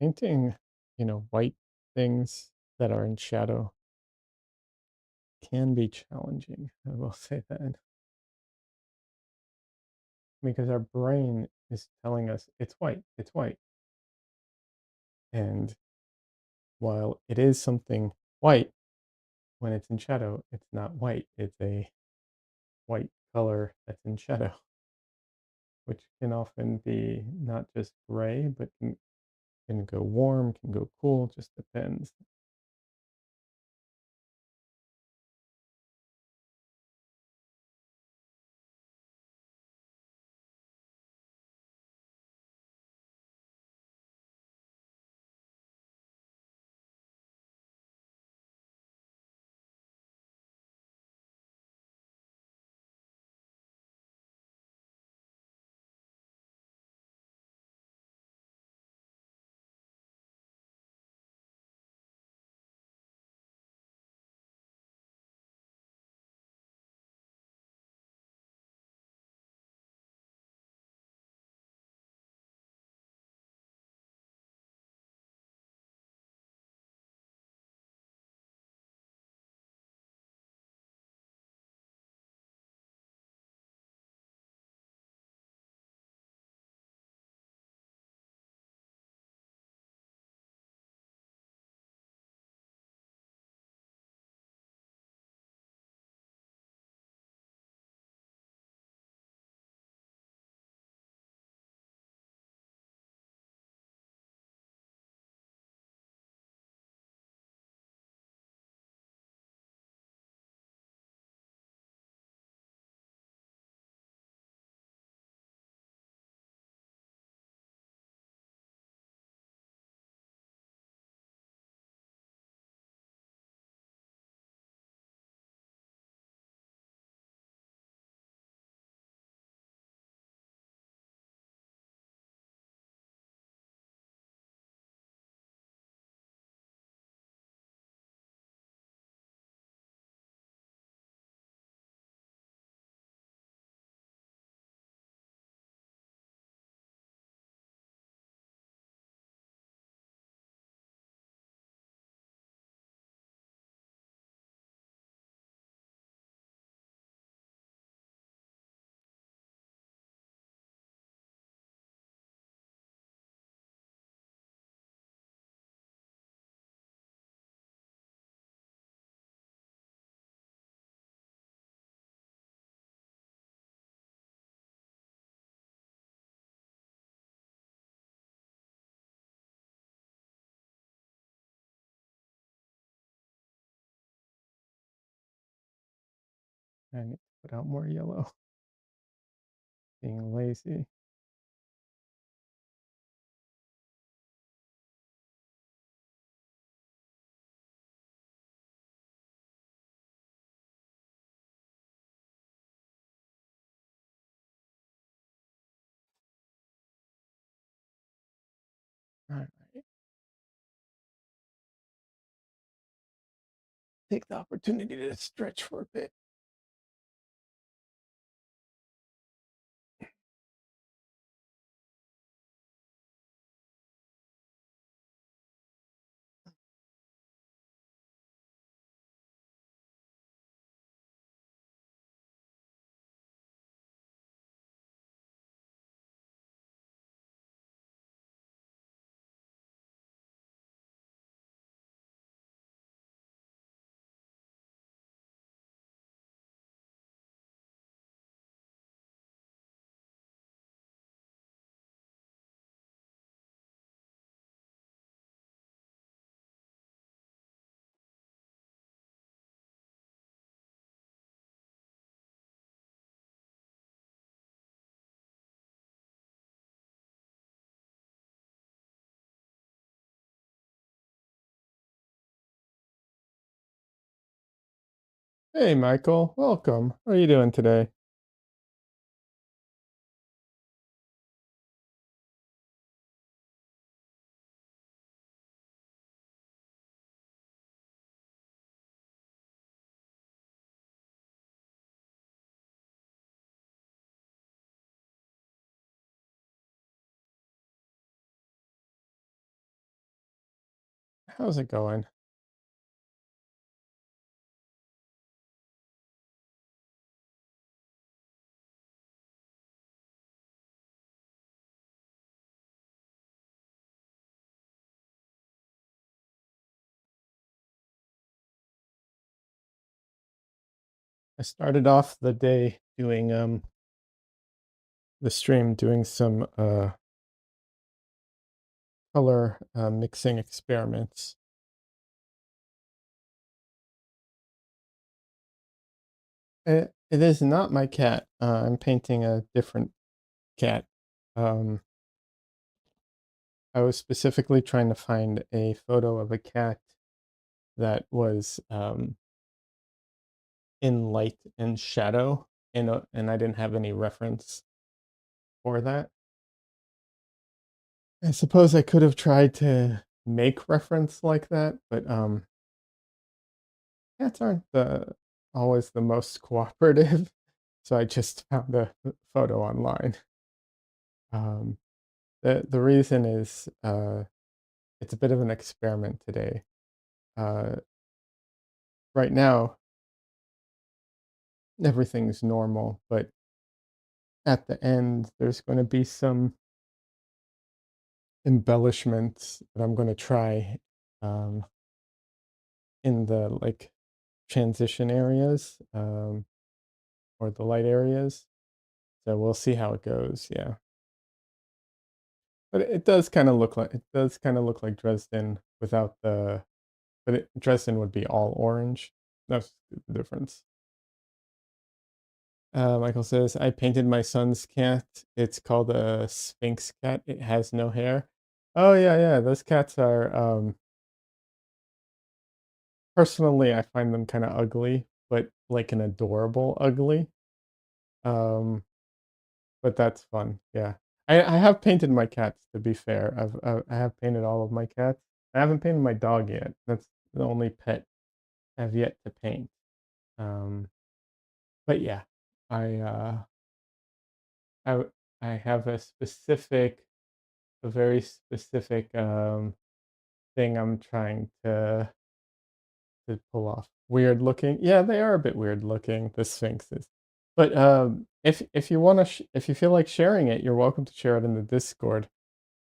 Painting, white things that are in shadow can be challenging. I will say that because our brain is telling us it's white. And while it is something white, when it's in shadow, it's not white. It's a white color that's in shadow, which can often be not just gray, but can go warm, can go cool, just depends. I need to put out more yellow. Being lazy. All right. Take the opportunity to stretch for a bit. Hey, Michael. Welcome. How are you doing today? How's it going? I started off the day doing the stream doing some color mixing experiments. It is not my cat. I'm painting a different cat. Um, I was specifically trying to find a photo of a cat that was in light and shadow, and I didn't have any reference for that. I suppose I could have tried to make reference like that, but cats aren't always the most cooperative. So I just found a photo online. Um, the reason is it's a bit of an experiment today. Uh, right now, everything's normal, but at the end, there's going to be some embellishments that I'm going to try um, in the like transition areas or the light areas. So we'll see how it goes. Yeah, but it does kind of look like Dresden without the. But Dresden would be all orange. That's the difference. Michael says, I painted my son's cat. It's called a Sphinx cat. It has no hair. Oh, yeah, yeah. Those cats are, personally, I find them kind of ugly, but like an adorable ugly. Um, but that's fun. Yeah. I have painted my cats, to be fair. I have painted all of my cats. I haven't painted my dog yet. That's the only pet I've yet to paint. Um, but yeah, I, uh, I, I have a very specific thing I'm trying to pull off. Weird looking. Yeah, they are a bit weird looking, the sphinxes. But if you want to if you feel like sharing it, you're welcome to share it in the Discord.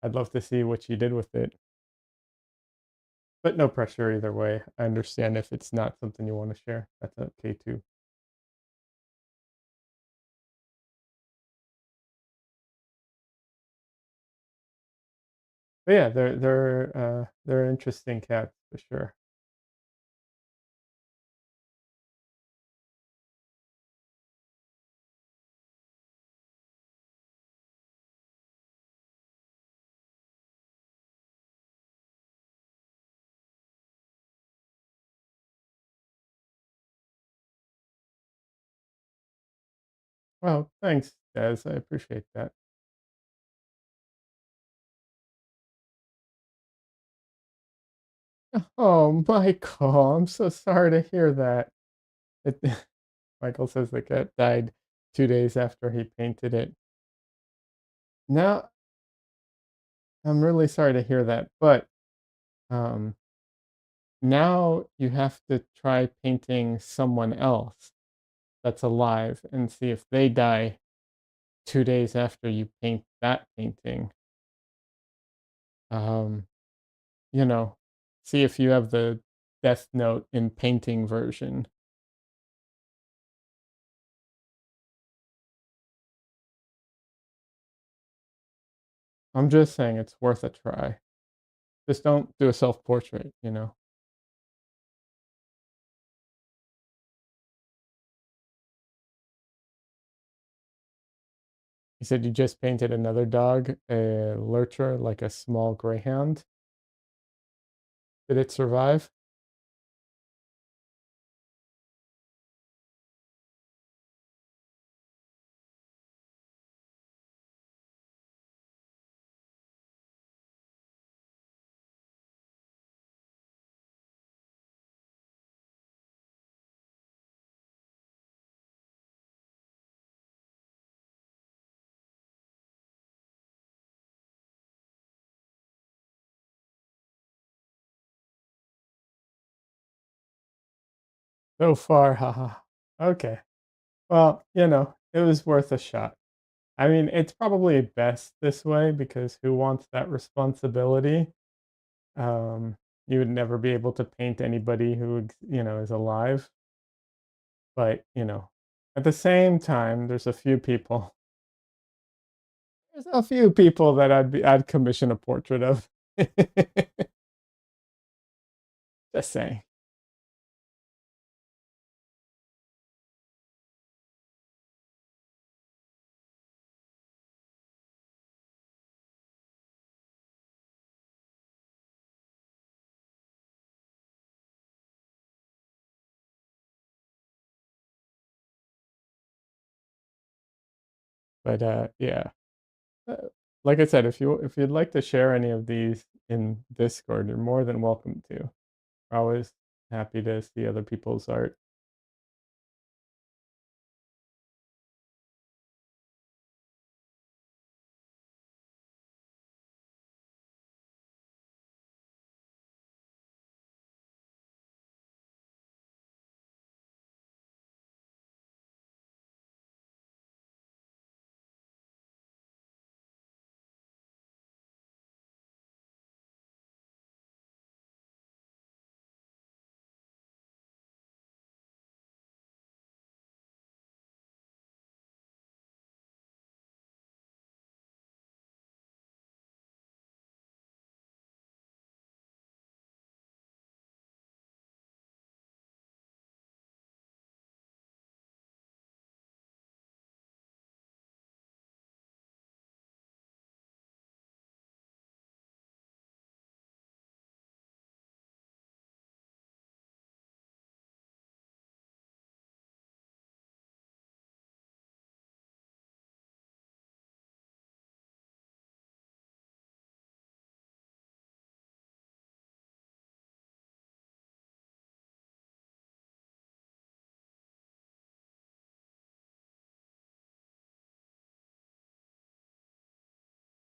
I'd love to see what you did with it. But no pressure either way. I understand if it's not something you want to share. That's okay too. But yeah, they're interesting cats for sure. Well, thanks, Des. I appreciate that. Oh, Michael, I'm so sorry to hear that. It, Michael says the cat died 2 days after he painted it. Now, I'm really sorry to hear that, but um, now you have to try painting someone else that's alive and see if they die 2 days after you paint that painting. Um, you know, see if you have the Death Note in painting version. I'm just saying it's worth a try. Just don't do a self-portrait, you know? You said you just painted another dog, a lurcher, like a small greyhound. Did it survive? So far, haha. Okay. Well, it was worth a shot. I mean, it's probably best this way because who wants that responsibility? You would never be able to paint anybody who, is alive. But, at the same time, there's a few people that I'd commission a portrait of. Just saying. But yeah. Uh, like I said, if you'd like to share any of these in Discord, you're more than welcome to. Always happy to see other people's art.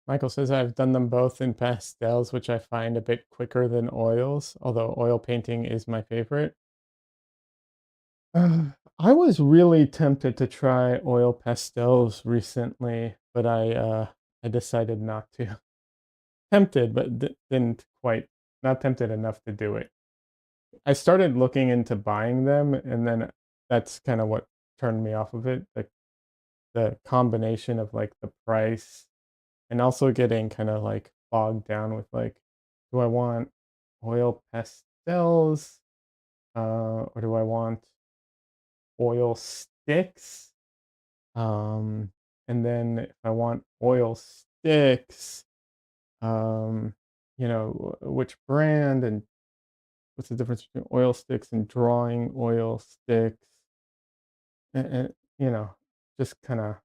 Michael says I've done them both in pastels, which I find a bit quicker than oils, although oil painting is my favorite. I was really tempted to try oil pastels recently, but I decided not to. Tempted, but didn't quite, not tempted enough to do it. I started looking into buying them, and then that's kind of what turned me off of it. The combination of like the price and also getting kind of like bogged down with like, do I want oil pastels, or do I want oil sticks? Um, and then if I want oil sticks, um, which brand and what's the difference between oil sticks and drawing oil sticks? And, you know, just kinda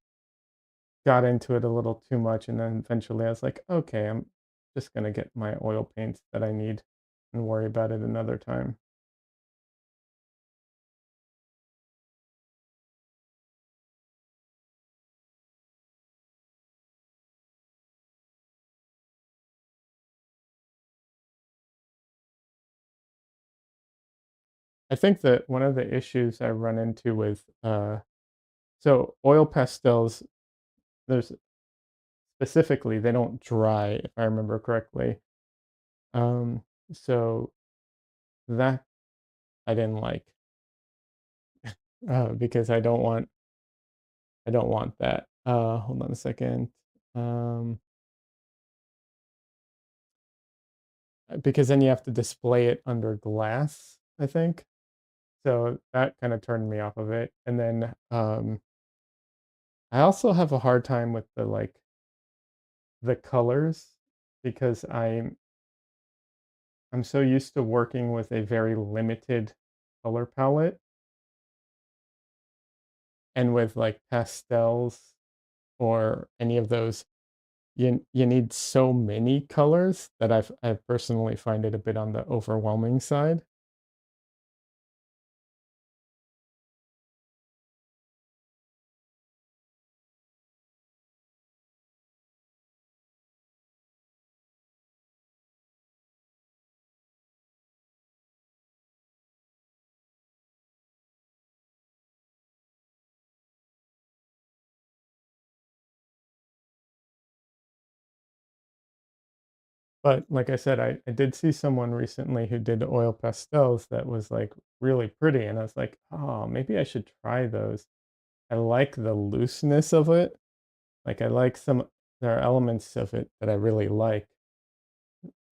got into it a little too much, and then eventually I was like, "Okay, I'm just gonna get my oil paints that I need and worry about it another time." I think that one of the issues I run into with, so oil pastels, there's specifically, they don't dry, if I remember correctly. Um, so that I didn't like, because I don't want that. Hold on a second. Um, because then you have to display it under glass, I think. So that kind of turned me off of it. And then I also have a hard time with the colors because I'm so used to working with a very limited color palette, and with like pastels or any of those, you need so many colors that I personally find it a bit on the overwhelming side. But like I said, I did see someone recently who did oil pastels that was like really pretty, and I was like, oh, maybe I should try those. I like the looseness of it. Like I like there are elements of it that I really like,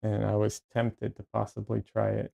and I was tempted to possibly try it.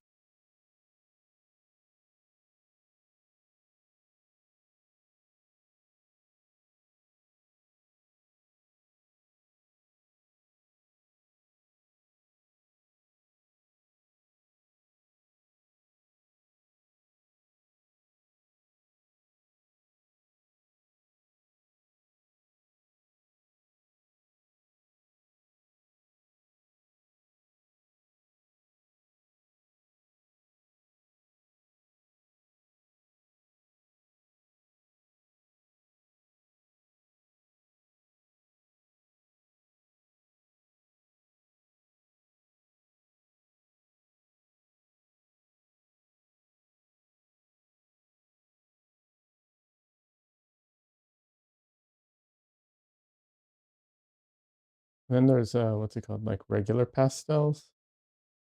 Then there's what's it called? Like regular pastels,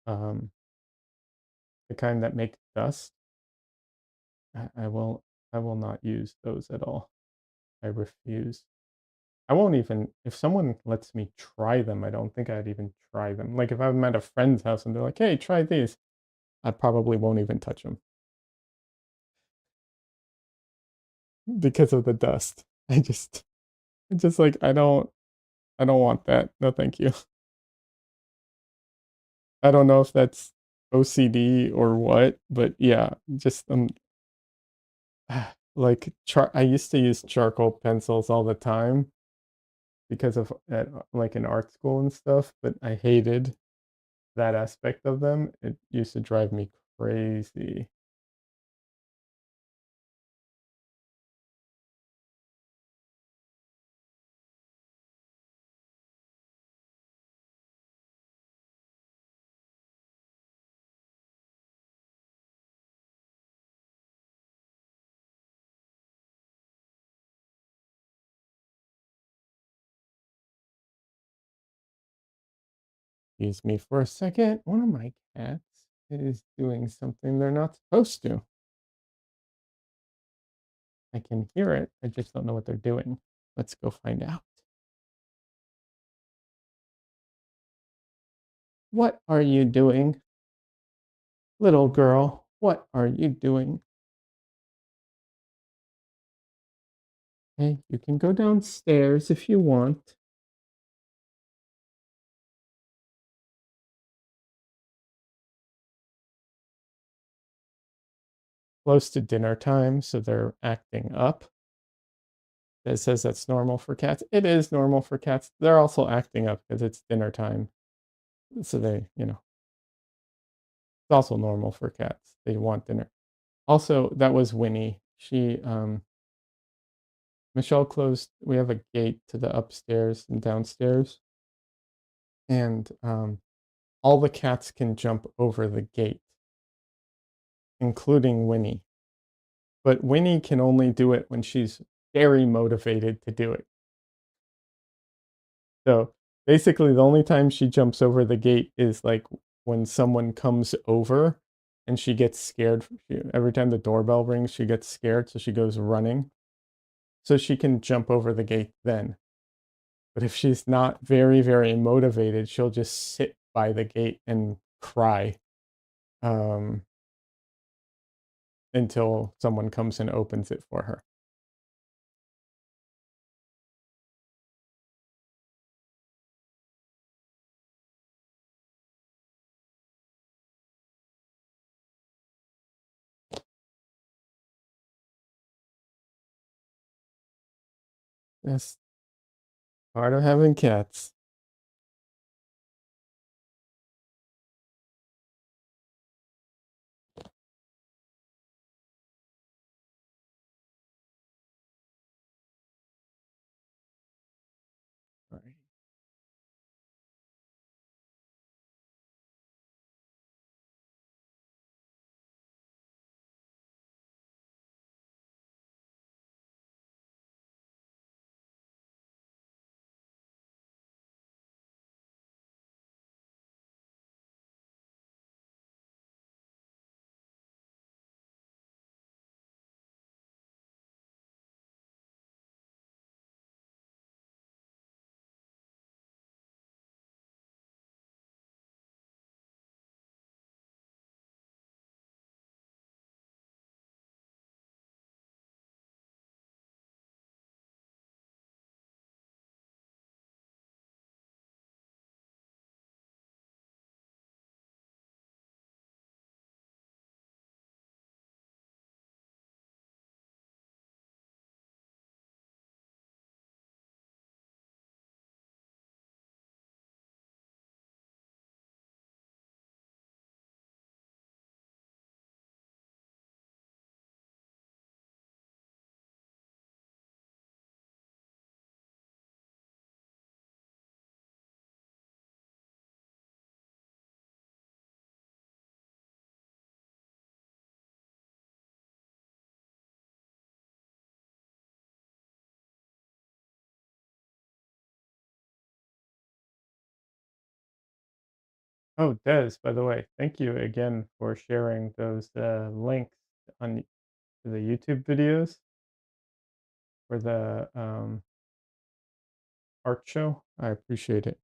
um, the kind that make dust. I will not use those at all. I refuse. I won't even if someone lets me try them, I don't think I'd even try them. Like if I'm at a friend's house and they're like, "Hey, try these," I probably won't even touch them because of the dust. Just like I don't want that. No, thank you. I don't know if that's OCD or what, but yeah, just like I used to use charcoal pencils all the time because of like in art school and stuff, but I hated that aspect of them. It used to drive me crazy. Excuse me for a second. One of my cats is doing something they're not supposed to. I can hear it. I just don't know what they're doing. Let's go find out. What are you doing? Little girl, what are you doing? Hey, you can go downstairs if you want. Close to dinner time, so they're acting up. that says that's normal for cats. It is normal for cats. They're also acting up because it's dinner time. So they, it's also normal for cats. They want dinner. Also, that was Winnie. Michelle closed, we have a gate to the upstairs and downstairs. And all the cats can jump over the gate, including Winnie. But Winnie can only do it when she's very motivated to do it. So basically, the only time she jumps over the gate is like when someone comes over and she gets scared. Every time the doorbell rings, she gets scared. So she goes running. So she can jump over the gate then. But if she's not very, very motivated, she'll just sit by the gate and cry um, until someone comes and opens it for her. That's part of having cats. Right. Oh, Des, by the way, thank you again for sharing those links on to the YouTube videos for the art show. I appreciate it.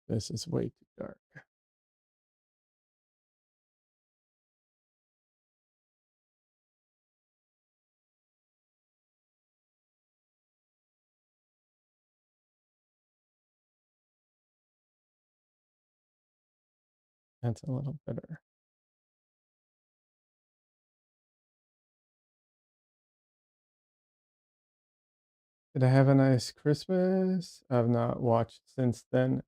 This is way too dark. That's a little better. Did I have a nice Christmas? I've not watched since then.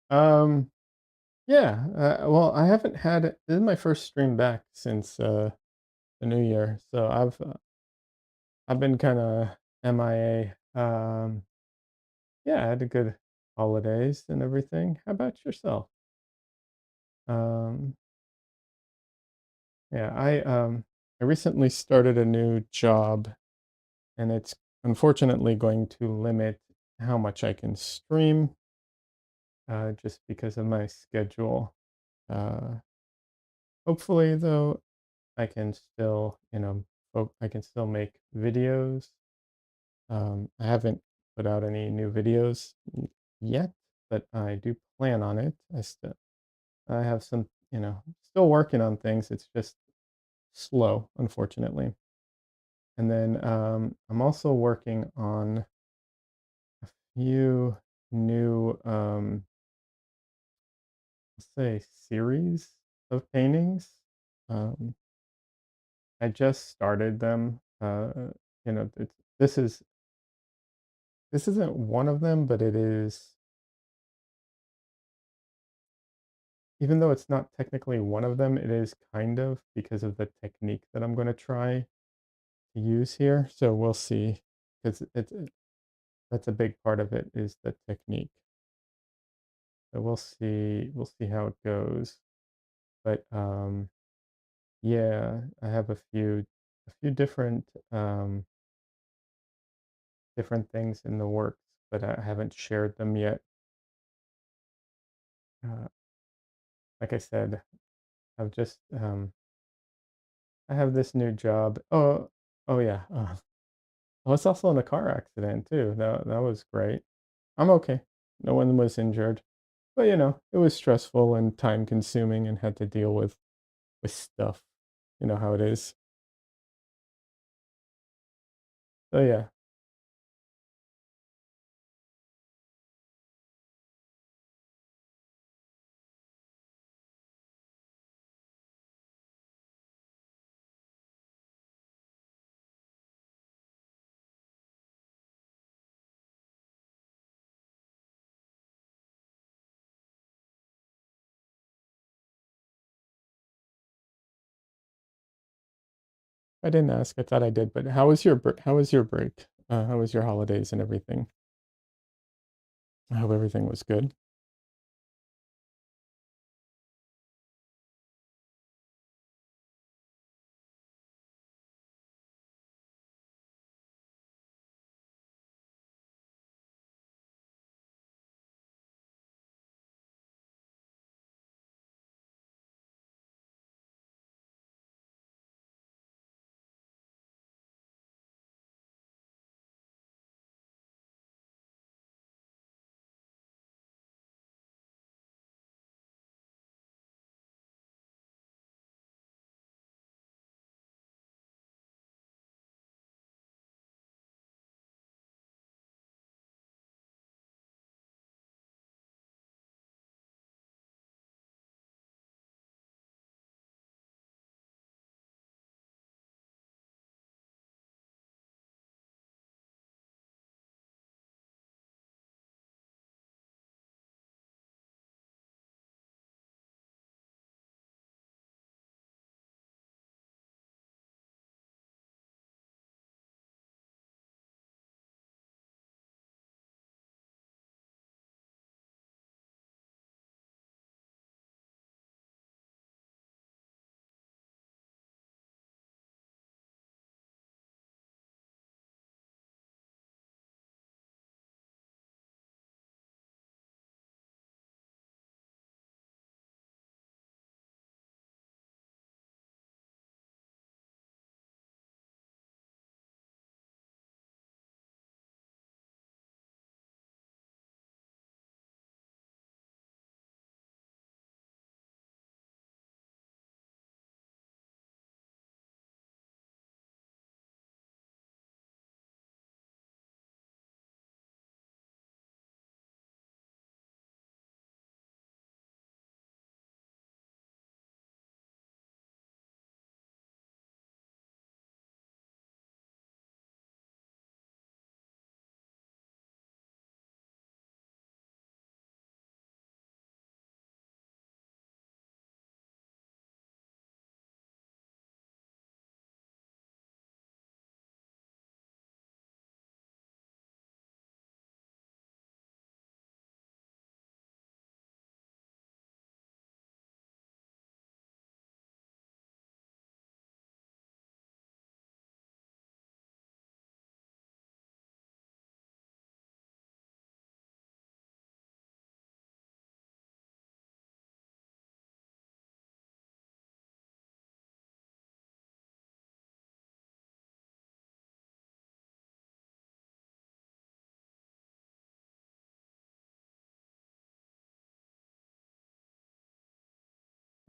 Yeah. Well, I haven't had it. This is my first stream back since the new year, so I've been kind of MIA. Yeah, I had a good holidays and everything. How about yourself? Um, Yeah, I recently started a new job, and it's unfortunately going to limit how much I can stream, just because of my schedule. Uh, Hopefully, though, I can still, I can still make videos. I haven't put out any new videos yet, but I do plan on it. I have some, still working on things. It's just slow, unfortunately. And then I'm also working on a few new, let's say, series of paintings. Um, I just started them. This is this isn't one of them, but it is. Even though it's not technically one of them, it is kind of because of the technique that I'm going to try to use here. So we'll see, because that's a big part of it is the technique. So we'll see how it goes. But yeah, I have a few different things in the works, but I haven't shared them yet. Uh, like I said, I have this new job. Oh yeah. I was also in a car accident too. That was great. I'm okay. No one was injured, but it was stressful and time consuming and had to deal with stuff. You know how it is. So yeah. I didn't ask. I thought I did, but how was your break? How was your holidays and everything? I hope everything was good.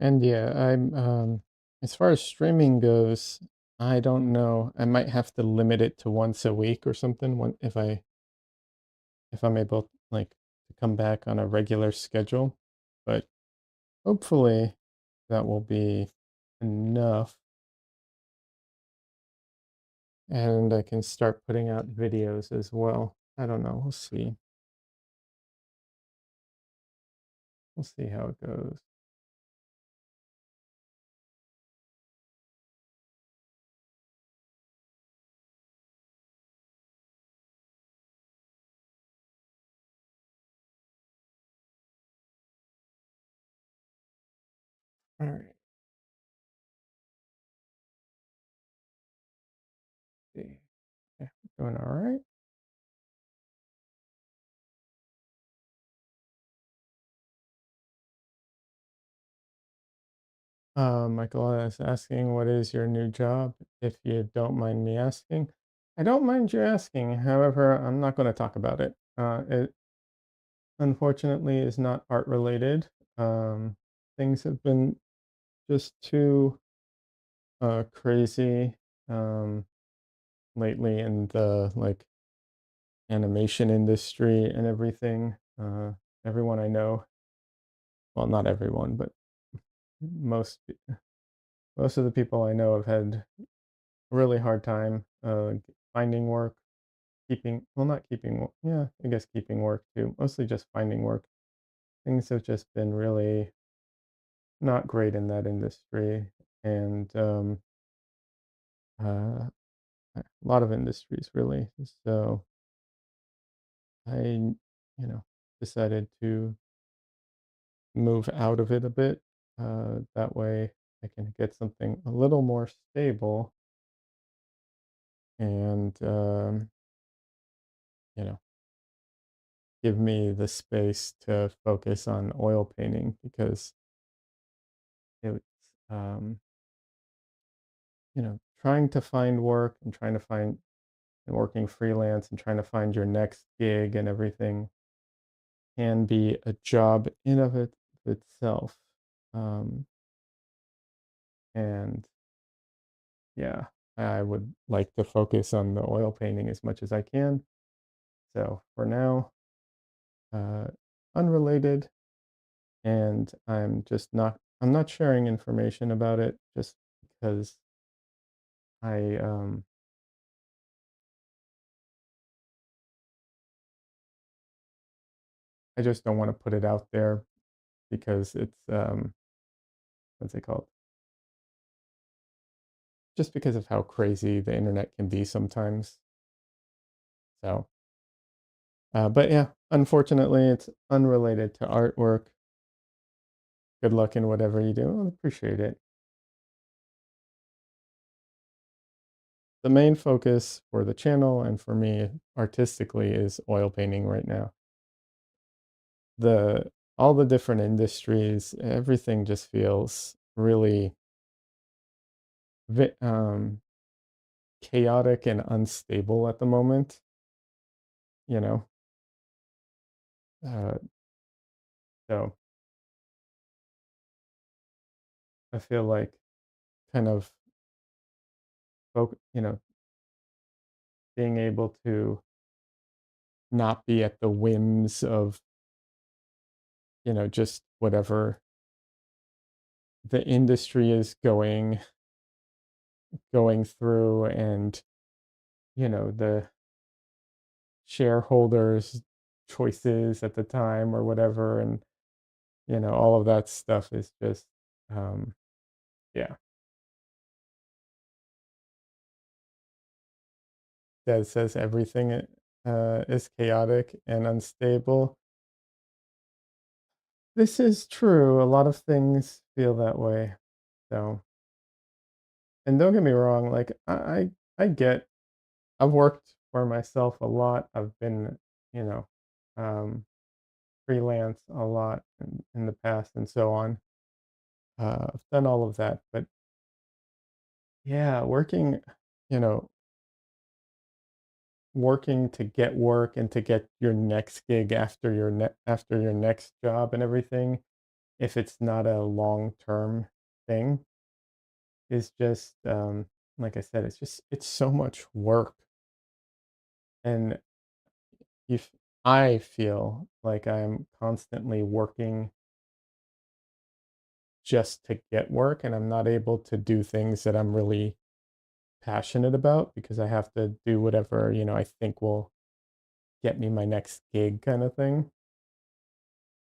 And yeah, as far as streaming goes, I don't know. I might have to limit it to once a week or something if I'm able like to come back on a regular schedule. But hopefully that will be enough and I can start putting out videos as well. I don't know. We'll see. We'll see how it goes. All right. See. Yeah, doing all right. Michael is asking, what is your new job? If you don't mind me asking, I don't mind you asking. However, I'm not going to talk about it. It unfortunately is not art related. Things have been just too crazy um, lately in the like animation industry and everything. Everyone I know, well, not everyone, but most most of the people I know have had a really hard time finding work, keeping well, not keeping, yeah, I guess keeping work too. Mostly just finding work. Things have just been really not great in that industry, and a lot of industries really. So I decided to move out of it a bit. That way I can get something a little more stable and, you know, give me the space to focus on oil painting because it's, um, trying to find work and trying to find and working freelance and trying to find your next gig and everything can be a job in of itself. Um, and yeah, I would like to focus on the oil painting as much as I can. So for now, uh, unrelated, and I'm not sharing information about it just because I I just don't want to put it out there because it's what's it called? Just because of how crazy the internet can be sometimes. So, but yeah, unfortunately, it's unrelated to artwork. Good luck in whatever you do. I appreciate it. The main focus for the channel and for me artistically is oil painting right now. The all the different industries, everything just feels really vi- um, chaotic and unstable at the moment. You know, uh, so I feel like kind of being able to not be at the whims of just whatever the industry is going through and the shareholders choices at the time or whatever, and all of that stuff is just um yeah, that says everything is chaotic and unstable. This is true, a lot of things feel that way. So, and don't get me wrong, like I get, I've worked for myself a lot. I've been, you know, um, freelance a lot in the past and so on. I've done all of that, but yeah, you know, working to get work and to get your next gig after your next job and everything. if it's not a long-term thing, is just, like I said, it's so much work, and if I feel like I'm constantly working just to get work, and I'm not able to do things that I'm really passionate about because I have to do whatever, I think will get me my next gig kind of thing.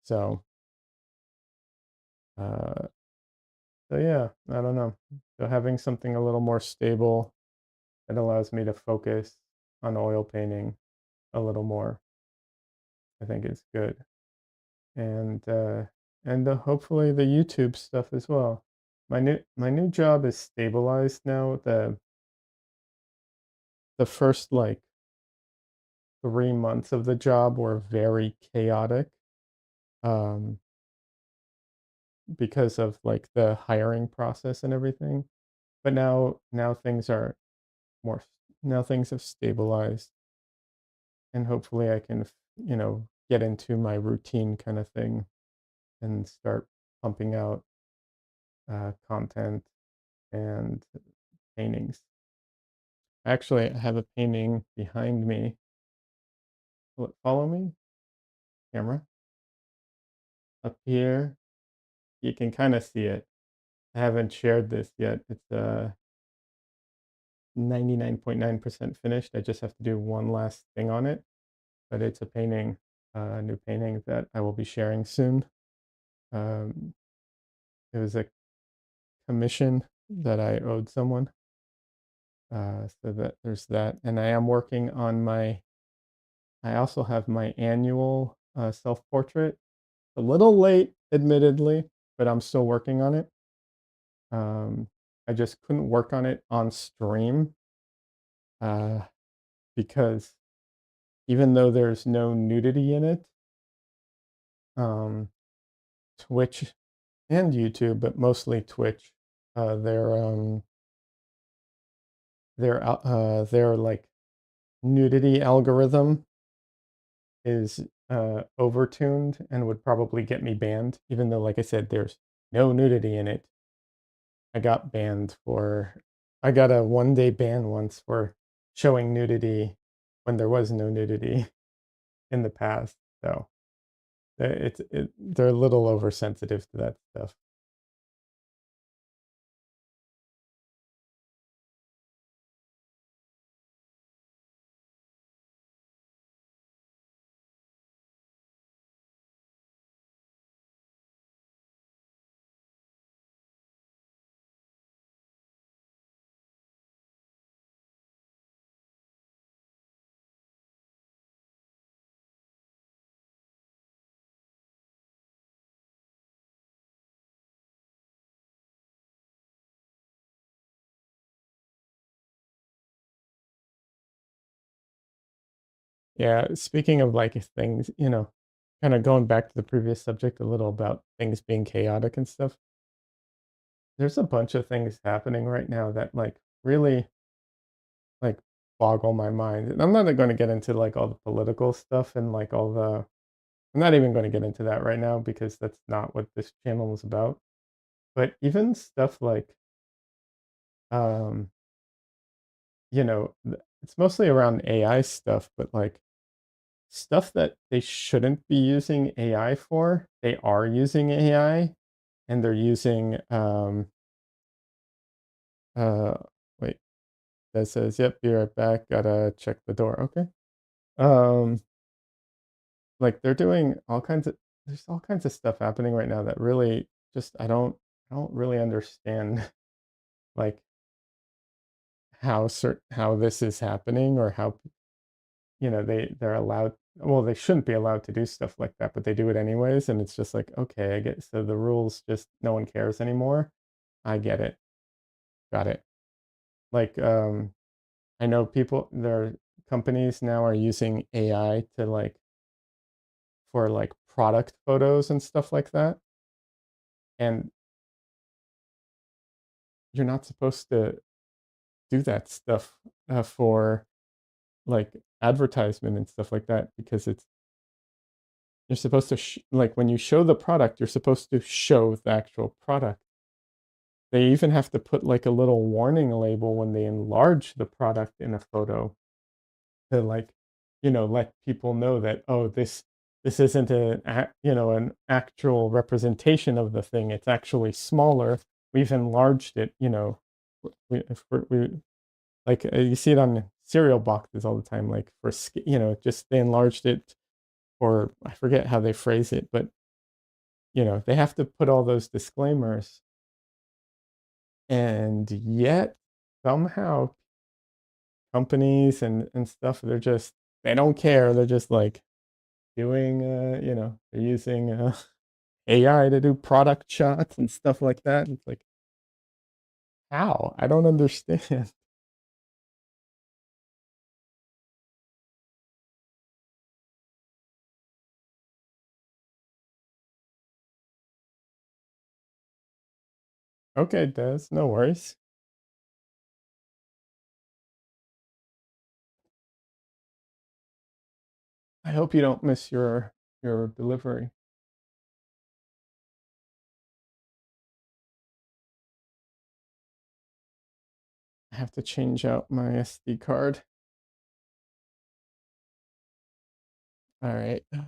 So, uh, so yeah, I don't know. So having something a little more stable that allows me to focus on oil painting a little more, I think is good. And hopefully the YouTube stuff as well. My new job is stabilized now. The first like 3 months of the job were very chaotic, um, because of like the hiring process and everything. But now things are more now things have stabilized, and hopefully I can get into my routine kind of thing and start pumping out content and paintings. Actually, I have a painting behind me. Will it follow me? Camera up here. You can kind of see it. I haven't shared this yet. It's 99.9% finished. I just have to do one last thing on it, but it's a painting, a new painting that I will be sharing soon. Um, it was a commission that I owed someone. So that there's that. And I am working on I also have my annual self portrait. A little late, admittedly, but I'm still working on it. Um, I just couldn't work on it on stream uh, because even though there's no nudity in it, um, Twitch and YouTube, but mostly Twitch, uh, their um, their like nudity algorithm is overtuned and would probably get me banned, even though, like I said, there's no nudity in it. I got banned for I got a 1-day ban once for showing nudity when there was no nudity in the past. So they're a little oversensitive to that stuff. Yeah, speaking of like things, kind of going back to the previous subject a little about things being chaotic and stuff. There's a bunch of things happening right now that like really like boggle my mind. And I'm not going to get into like all the political stuff and like all the I'm not even going to get into that right now because that's not what this channel is about. But even stuff like um it's mostly around AI stuff, but like stuff that they shouldn't be using AI for, they are using AI, and they're using uh wait, that says, "Yep, be right back. Gotta check the door." Okay. Um like they're doing all kinds of there's all kinds of stuff happening right now that really just I don't really understand like how this is happening or how they're allowed well, they shouldn't be allowed to do stuff like that, but they do it anyways, and it's just like, okay, I get so the rules just no one cares anymore. I get it. Got it. Like, I know their companies now are using AI to like for like product photos and stuff like that. And you're not supposed to do that stuff for like advertisement and stuff like that because you're supposed to like when you show the product, you're supposed to show the actual product. They even have to put like a little warning label when they enlarge the product in a photo to like, let people know that, oh, this isn't an actual representation of the thing. It's actually smaller. We've enlarged it. If we like you see it on cereal boxes all the time. Like for just they enlarged it, or I forget how they phrase it, but they have to put all those disclaimers, and yet somehow companies and stuff, they don't care. They're just like doing they're using AI to do product shots and stuff like that. It's like, how? I don't understand. Okay, Des, no worries. I hope you don't miss your delivery. I have to change out my SD card. All right. 1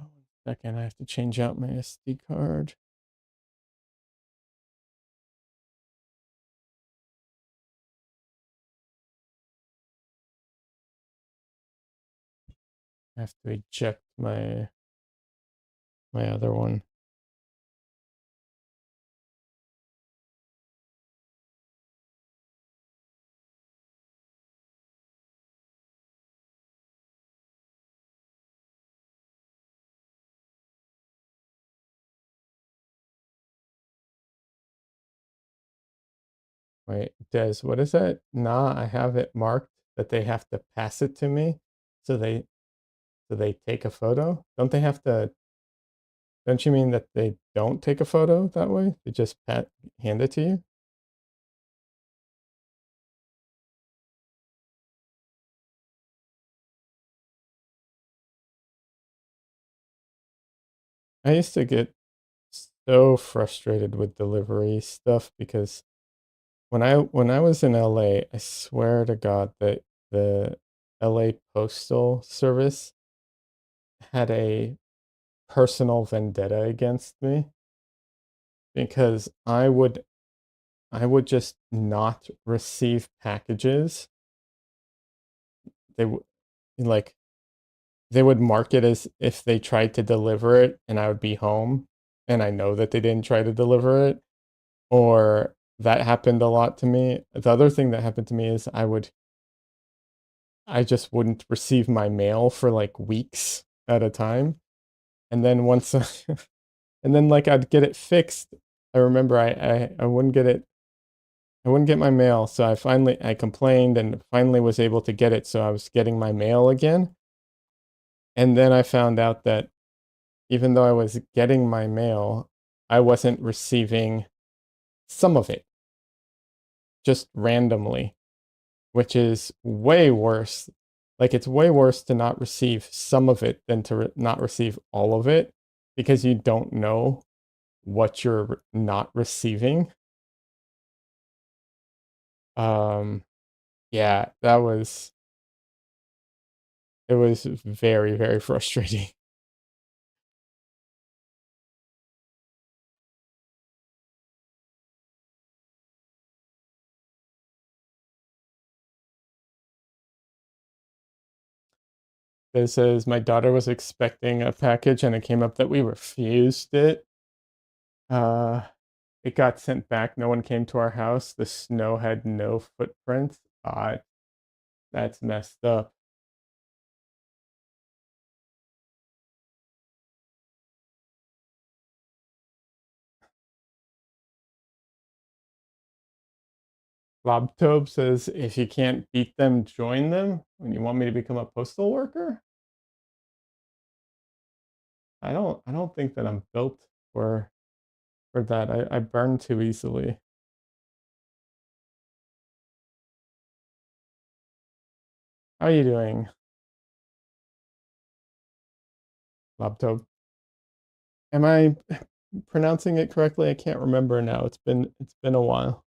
second. I have to change out my SD card. I have to eject my other one. Wait, Des, what is that? Nah, I have it marked that they have to pass it to me. So they take a photo? Don't you mean that they don't take a photo that way? They just hand it to you? I used to get so frustrated with delivery stuff because when I was in LA, I swear to God that the LA Postal Service had a personal vendetta against me because I would just not receive packages. They would like they would mark it as if they tried to deliver it and I would be home and I know that they didn't try to deliver it, or that happened a lot to me. The other thing that happened to me is I just wouldn't receive my mail for like weeks at a time. And then and then like I'd get it fixed. I remember I wouldn't get it. I wouldn't get my mail. So I complained and finally was able to get it. So I was getting my mail again. And then I found out that even though I was getting my mail, I wasn't receiving some of it just randomly, which is way worse. Like it's way worse to not receive some of it than to not receive all of it because you don't know what you're not receiving. Um, yeah, it was very, very frustrating. It says my daughter was expecting a package and it came up that we refused it. Uh, it got sent back. No one came to our house. The snow had no footprints. That's messed up. Lobtobe says, if you can't beat them, join them. When you want me to become a postal worker? I don't think that I'm built for that. I burn too easily. How are you doing, Lobtobe? Am I pronouncing it correctly? I can't remember now. It's been a while.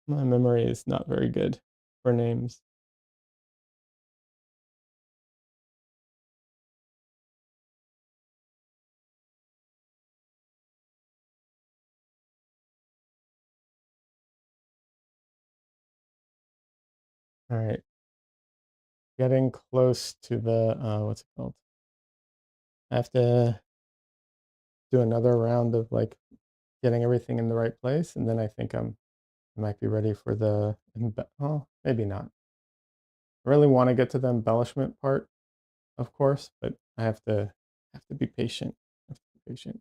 My memory is not very good for names. All right, getting close to the what's it called? I have to do another round of like getting everything in the right place, and then I think I might be ready for the oh, maybe not. I really want to get to the embellishment part, of course, but I have to be patient. I have to be patient.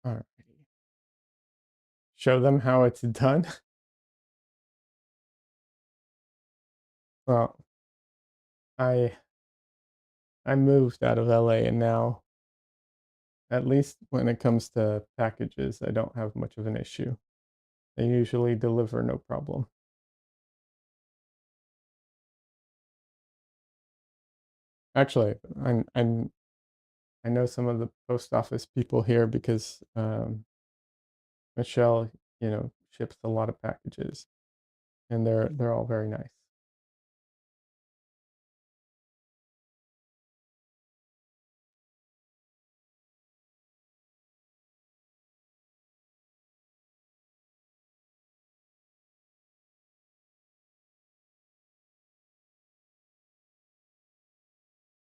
All right. Show them how it's done. Well, I I moved out of LA and now at least when it comes to packages, I don't have much of an issue. They usually deliver no problem. Actually, I know some of the post office people here because Michelle, ships a lot of packages, and they're all very nice.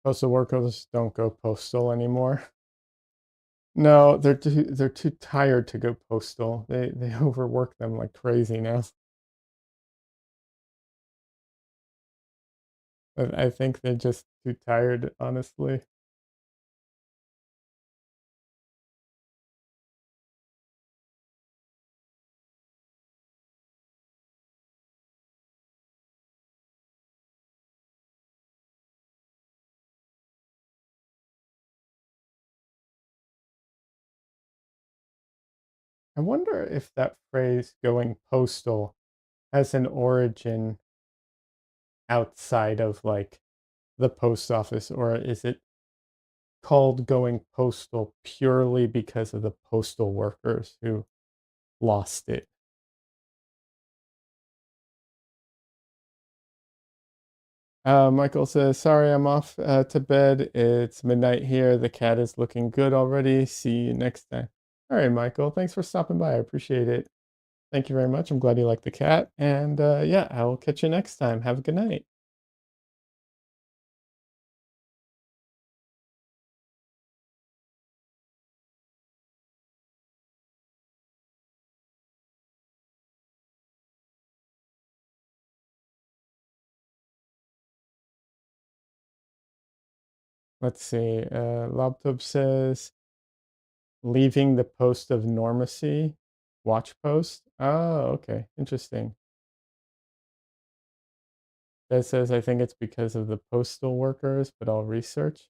Postal workers don't go postal anymore. No, they're too tired to go postal. They overwork them like crazy now. I think they're just too tired, honestly. I wonder if that phrase "going postal" has an origin outside of like the post office, or is it called going postal purely because of the postal workers who lost it? Michael says, "Sorry, I'm off to bed. It's midnight here. The cat is looking good already. See you next time." All right, Michael. Thanks for stopping by. I appreciate it. Thank you very much. I'm glad you like the cat. And yeah, I will catch you next time. Have a good night. Let's see. Lobtub says, leaving the post of normacy. Watch post. Oh, okay. Interesting. That says, I think it's because of the postal workers, but I'll research.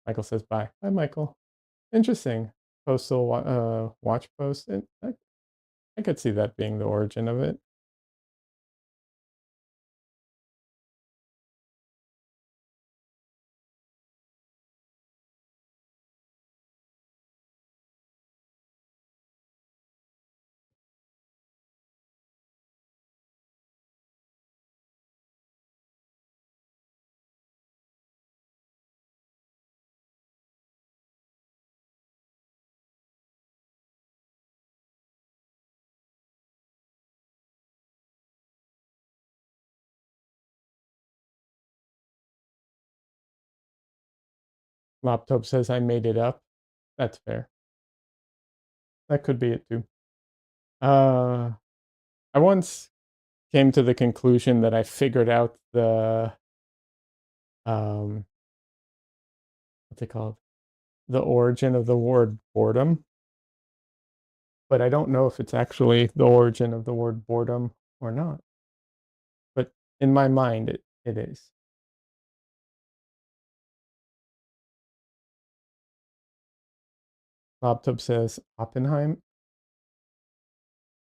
Michael says, bye. Bye, Michael. Interesting. Postal watch post. I could see that being the origin of it. Laptop says, I made it up. That's fair. That could be it too. Uh, I once came to the conclusion that I figured out um, what's it called? The origin of the word boredom, but I don't know if it's actually the origin of the word boredom or not. But in my mind, it is. Laptop says Oppenheim,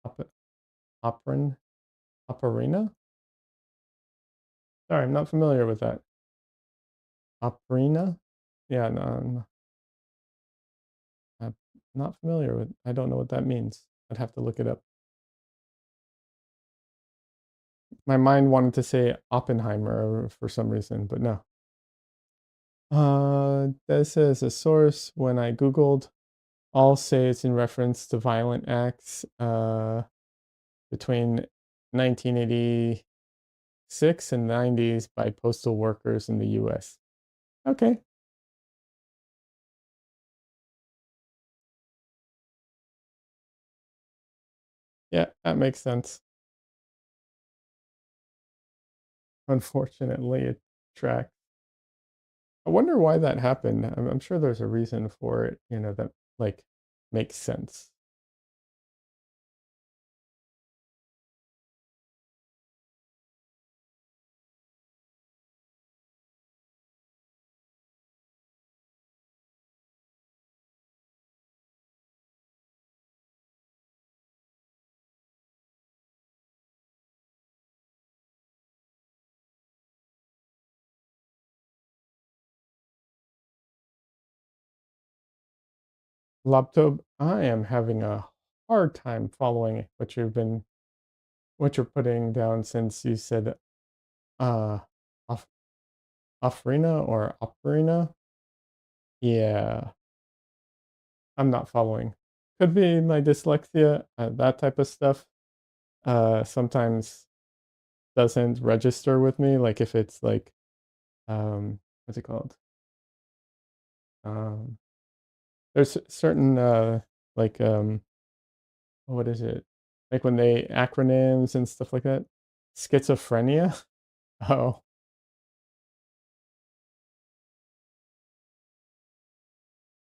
Opp- Operin, Operina? Sorry, I'm not familiar with that. Operina? Yeah, no, I'm not familiar with. I don't know what that means. I'd have to look it up. My mind wanted to say Oppenheimer for some reason, but no. This is a source. When I Googled, all say it's in reference to violent acts between 1986 and 90s by postal workers in the US. Okay. Yeah, that makes sense. Unfortunately, it tracks. I wonder why that happened. I'm sure there's a reason for it, that like makes sense. Laptop, I am having a hard time following what you're putting down since you said uh off Ofrina or Operina. Yeah, I'm not following. Could be my dyslexia, that type of stuff. Sometimes doesn't register with me. Like if it's like what's it called? Um, there's certain like what is it? Like when they acronyms and stuff like that. Schizophrenia. Oh,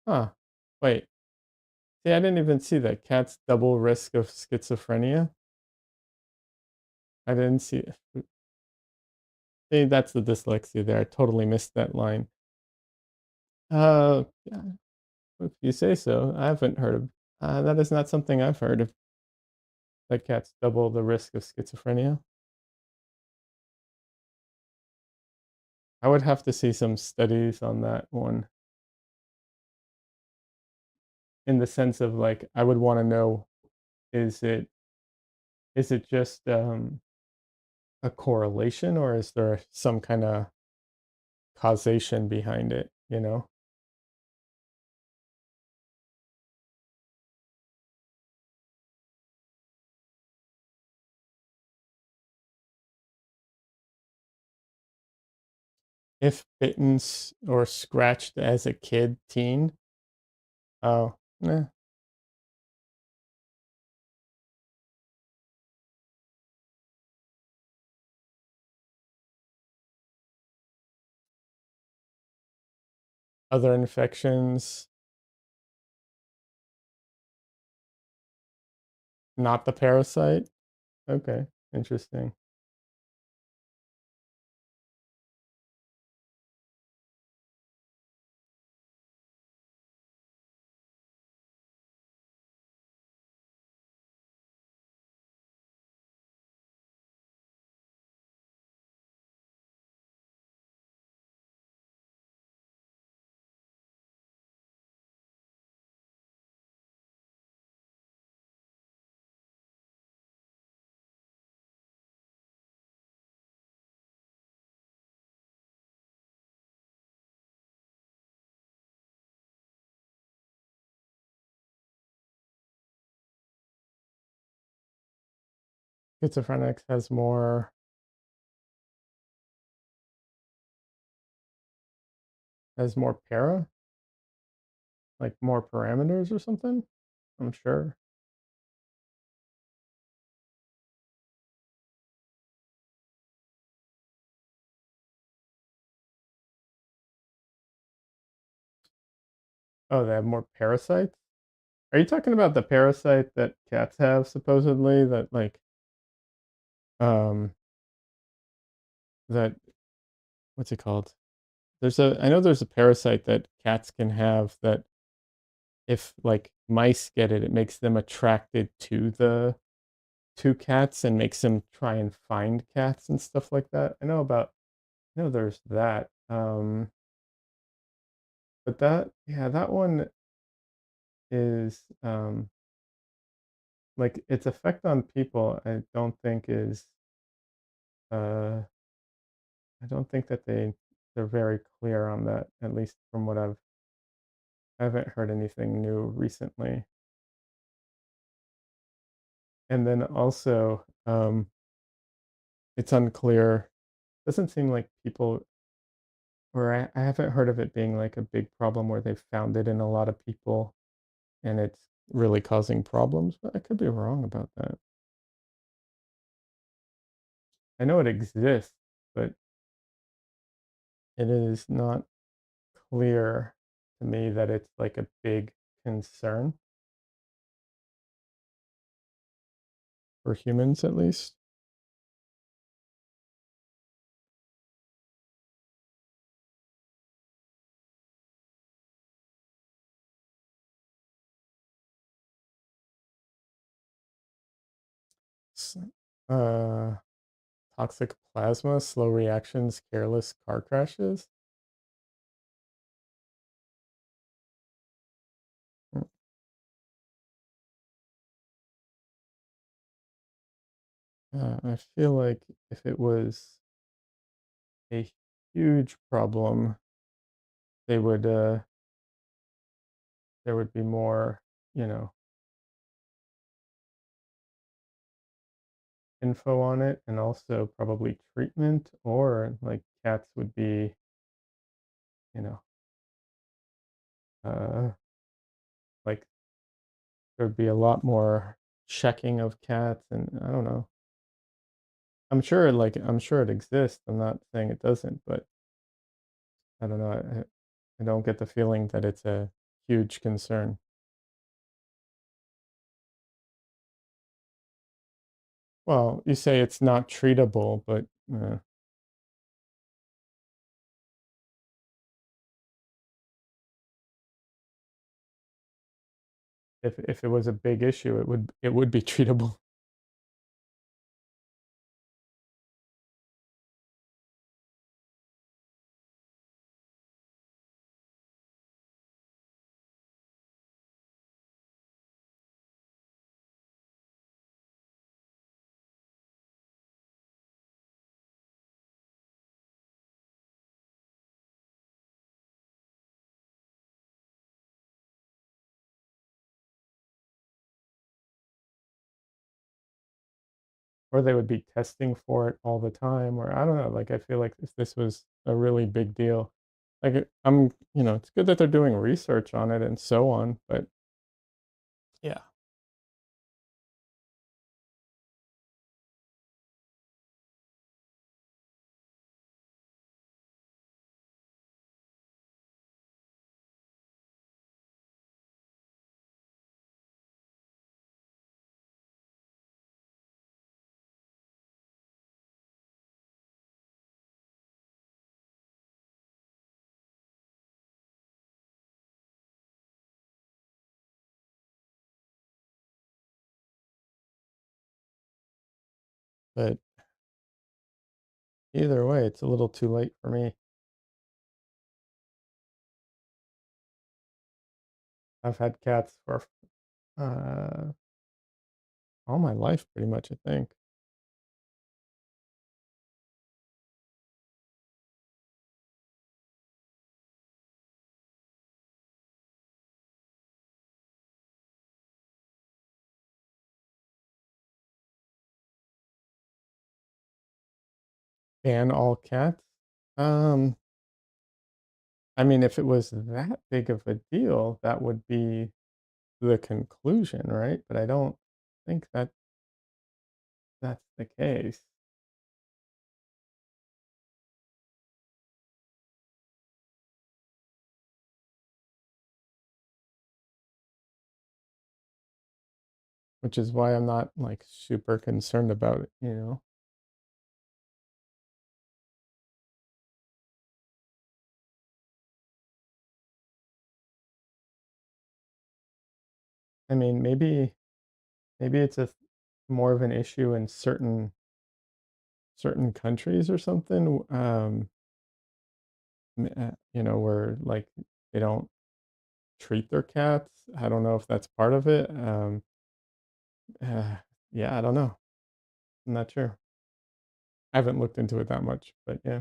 huh. Wait. See, I didn't even see that. Cat's double risk of schizophrenia. I didn't see it. See, that's the dyslexia there. I totally missed that line. Yeah, if you say so. I haven't heard of. That is not something I've heard of. That cats double the risk of schizophrenia. I would have to see some studies on that one, in the sense of like I would want to know, is it just a correlation, or is there some kind of causation behind it? If bitten or scratched as a kid, teen. Oh, eh. Other infections, not the parasite. Okay, interesting. Schizophrenics has more like more parameters or something. I'm sure. Oh, they have more parasites? Are you talking about the parasite that cats have supposedly that, like, um, that what's it called? I know there's a parasite that cats can have that if, like, mice get it, it makes them attracted to the to cats and makes them try and find cats and stuff like that. I know there's that, but that one is, like, its effect on people, uh I don't think that they're very clear on that, at least from I haven't heard anything new recently. And then also, it's unclear. Doesn't seem like people or I haven't heard of it being like a big problem where they've found it in a lot of people and it's really causing problems, but I could be wrong about that. I know it exists, but it is not clear to me that it's like a big concern for humans at least. S- Uh, toxic plasma, slow reactions, careless car crashes. Mm, I feel like if it was a huge problem, they would there would be more, you know, info on it and also probably treatment or like cats would be, you know, uh like there'd be a lot more checking of cats and I don't know. I'm sure it exists. I'm not saying it doesn't, but I don't know. I don't get the feeling that it's a huge concern. Well, you say it's not treatable, but if it was a big issue, it would be treatable. Or they would be testing for it all the time, or I don't know. Like I feel like if this was a really big deal, it's good that they're doing research on it and so on, but yeah. But either way, it's a little too late for me. I've had cats for uh, all my life, pretty much. I think. Ban all cats. Um, I mean, if it was that big of a deal, that would be the conclusion, right? But I don't think that that's the case. which is why I'm not, like, super concerned about it, you know? I mean, maybe it's a more of an issue in certain countries or something, you know, where, like, they don't treat their cats. I don't know if that's part of it, uh, yeah, I don't know. I'm not sure. I haven't looked into it that much, but yeah.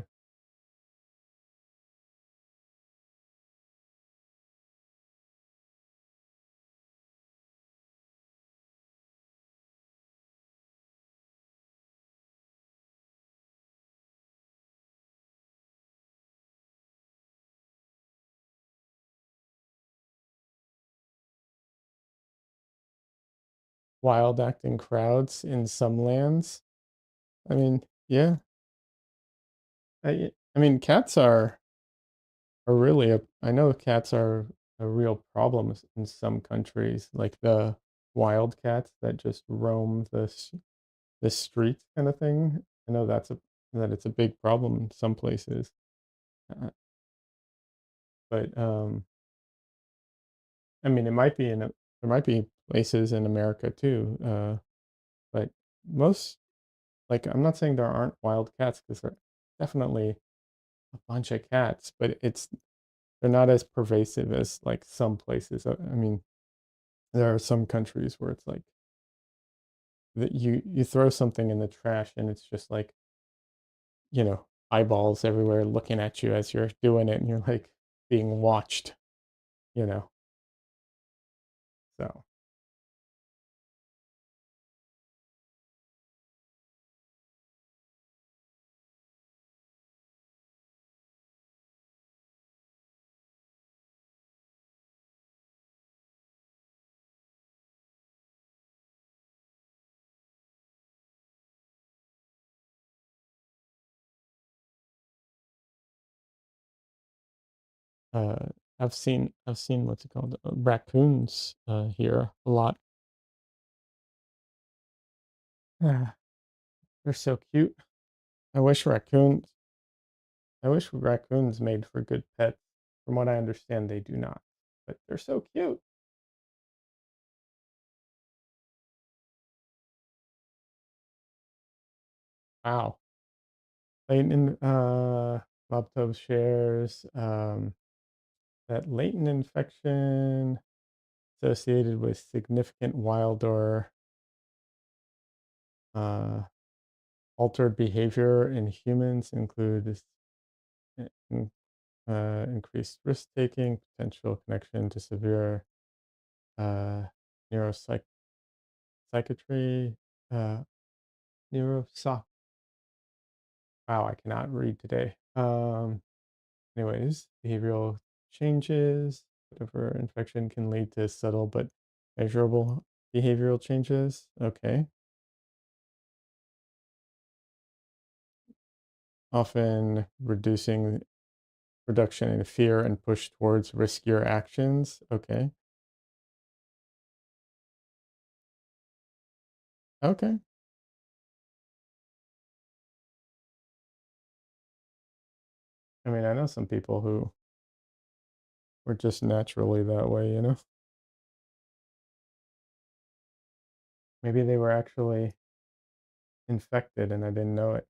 Wild acting crowds in some lands. I mean, yeah, I mean, cats are really a I know cats are a real problem in some countries, like the wild cats that just roam the streets kinda thing. I know that it's a big problem in some places, uh, but, I mean, it might be there might be places in America too, but most like, I'm not saying there aren't wild cats because there are definitely a bunch of cats, but they're not as pervasive as, like, some places. I mean, there are some countries where it's like that you throw something in the trash and it's just like, you know, eyeballs everywhere looking at you as you're doing it and you're like being watched, you know. So, uh, I've seen what's it called? Raccoons here a lot. Ah, they're so cute. I wish raccoons I wish raccoons made for good pets. From what I understand, they do not. But they're so cute. Wow. Latent Laptop shares that latent infection associated with significant wild or uh, altered behavior in humans include uh, in- increased risk taking, potential connection to severe uh, neuropsychiatry, uh, neuropsych. Wow, I cannot read today. Anyways, behavioral changes, whatever infection can lead to subtle but measurable behavioral changes. Okay. Often reduction in fear and push towards riskier actions. Okay. Okay. I mean, I know some people who were just naturally that way, you know? Maybe they were actually infected and I didn't know it.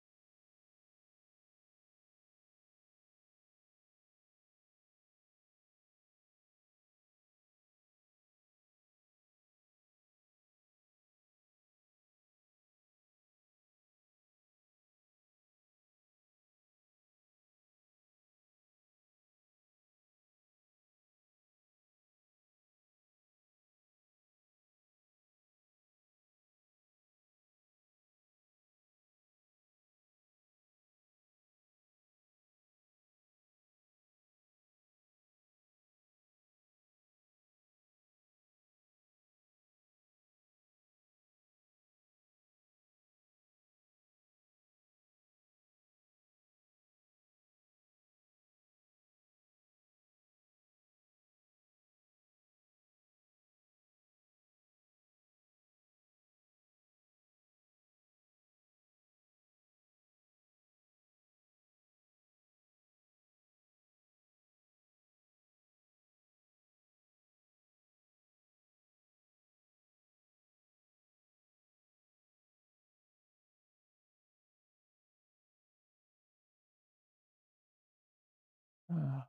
Uh,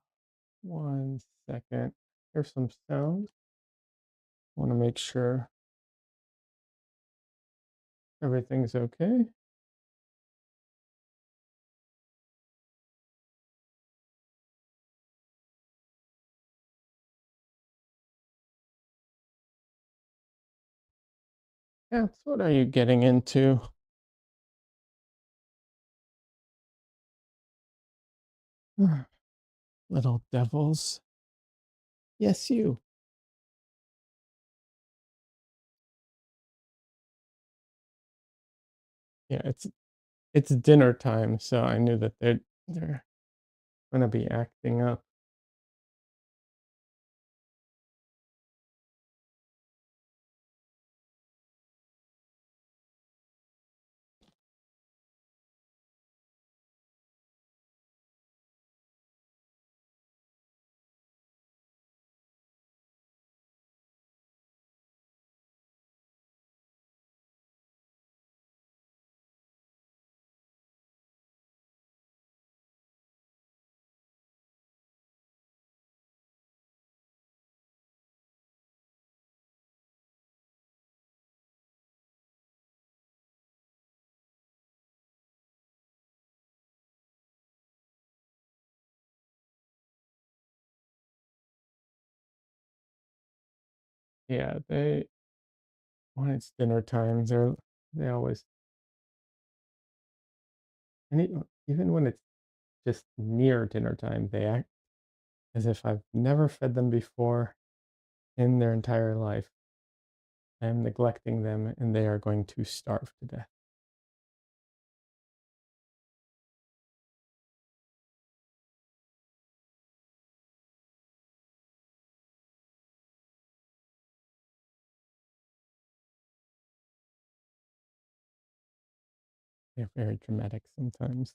1 second. Here's some sound. Want to make sure everything's okay. Cats, what are you getting into? Little devils. Yes, you. Yeah, it's dinner time, so I knew that they're gonna be acting up. Yeah, they when it's dinner time, they always and even when it's just near dinner time, they act as if I've never fed them before in their entire life. I am neglecting them, and they are going to starve to death. They're very dramatic sometimes.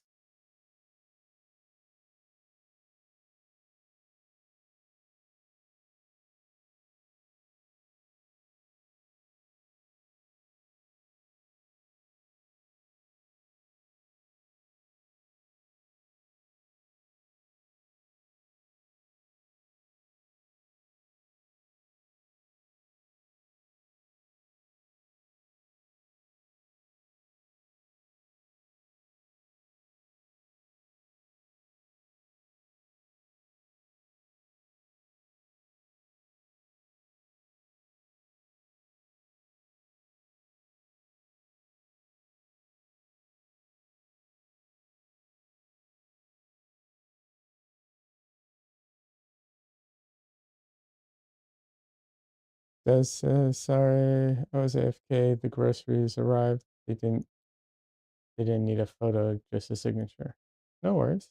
Says, sorry, I was AFK. The groceries arrived. They didn't need a photo, just a signature. No worries.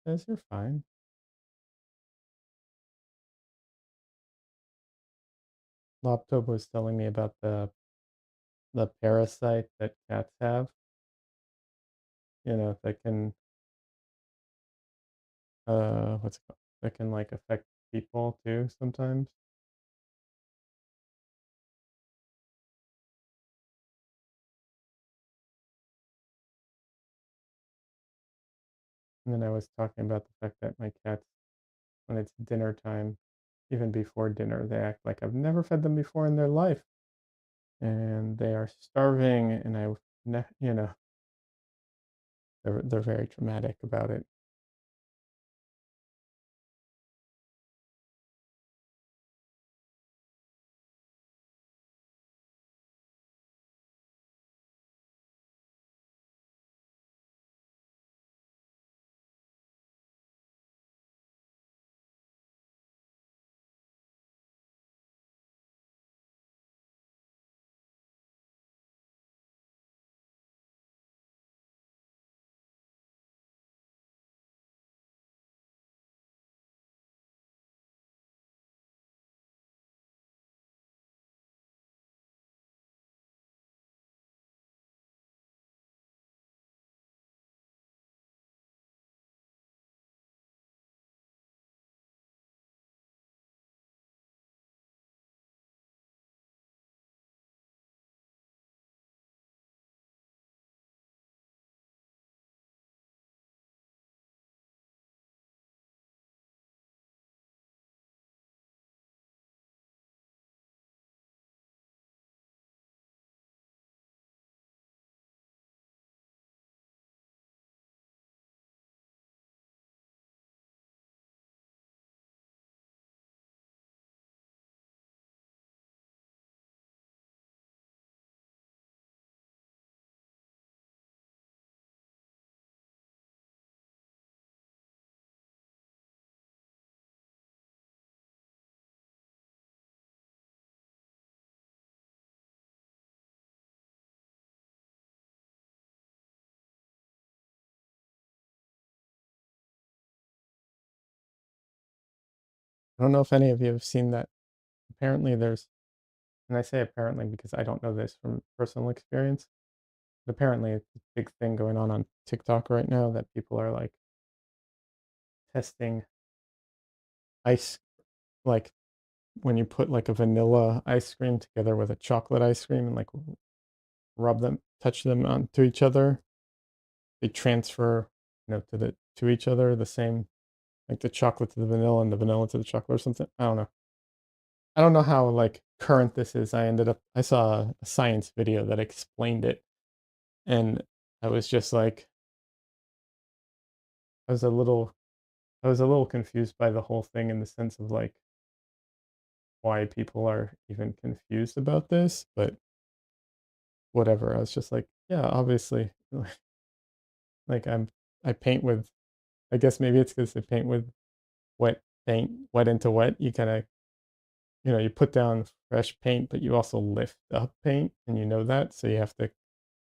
Says you're fine. Loptob was telling me about the parasite that cats have, that can what's it called? That can like affect people too sometimes. And then I was talking about the fact that my cats, when it's dinner time, even before dinner, they act like I've never fed them before in their life, and they are starving, and they're very dramatic about it. I don't know if any of you have seen that. Apparently, there's, and I say apparently because I don't know this from personal experience, but apparently it's a big thing going on TikTok right now that people are like testing ice, like when you put like a vanilla ice cream together with a chocolate ice cream and like rub them, touch them onto each other, they transfer, to each other the same, like the chocolate to the vanilla and the vanilla to the chocolate or something. I don't know. I don't know how like current this is. I saw a science video that explained it, and I was just like, I was a little I was a little confused by the whole thing in the sense of like why people are even confused about this, but whatever. I was just like, yeah, obviously, like I paint with. I guess maybe it's because I paint with wet paint, wet into wet. You kind of, you put down fresh paint, but you also lift up paint, and you know that, so you have to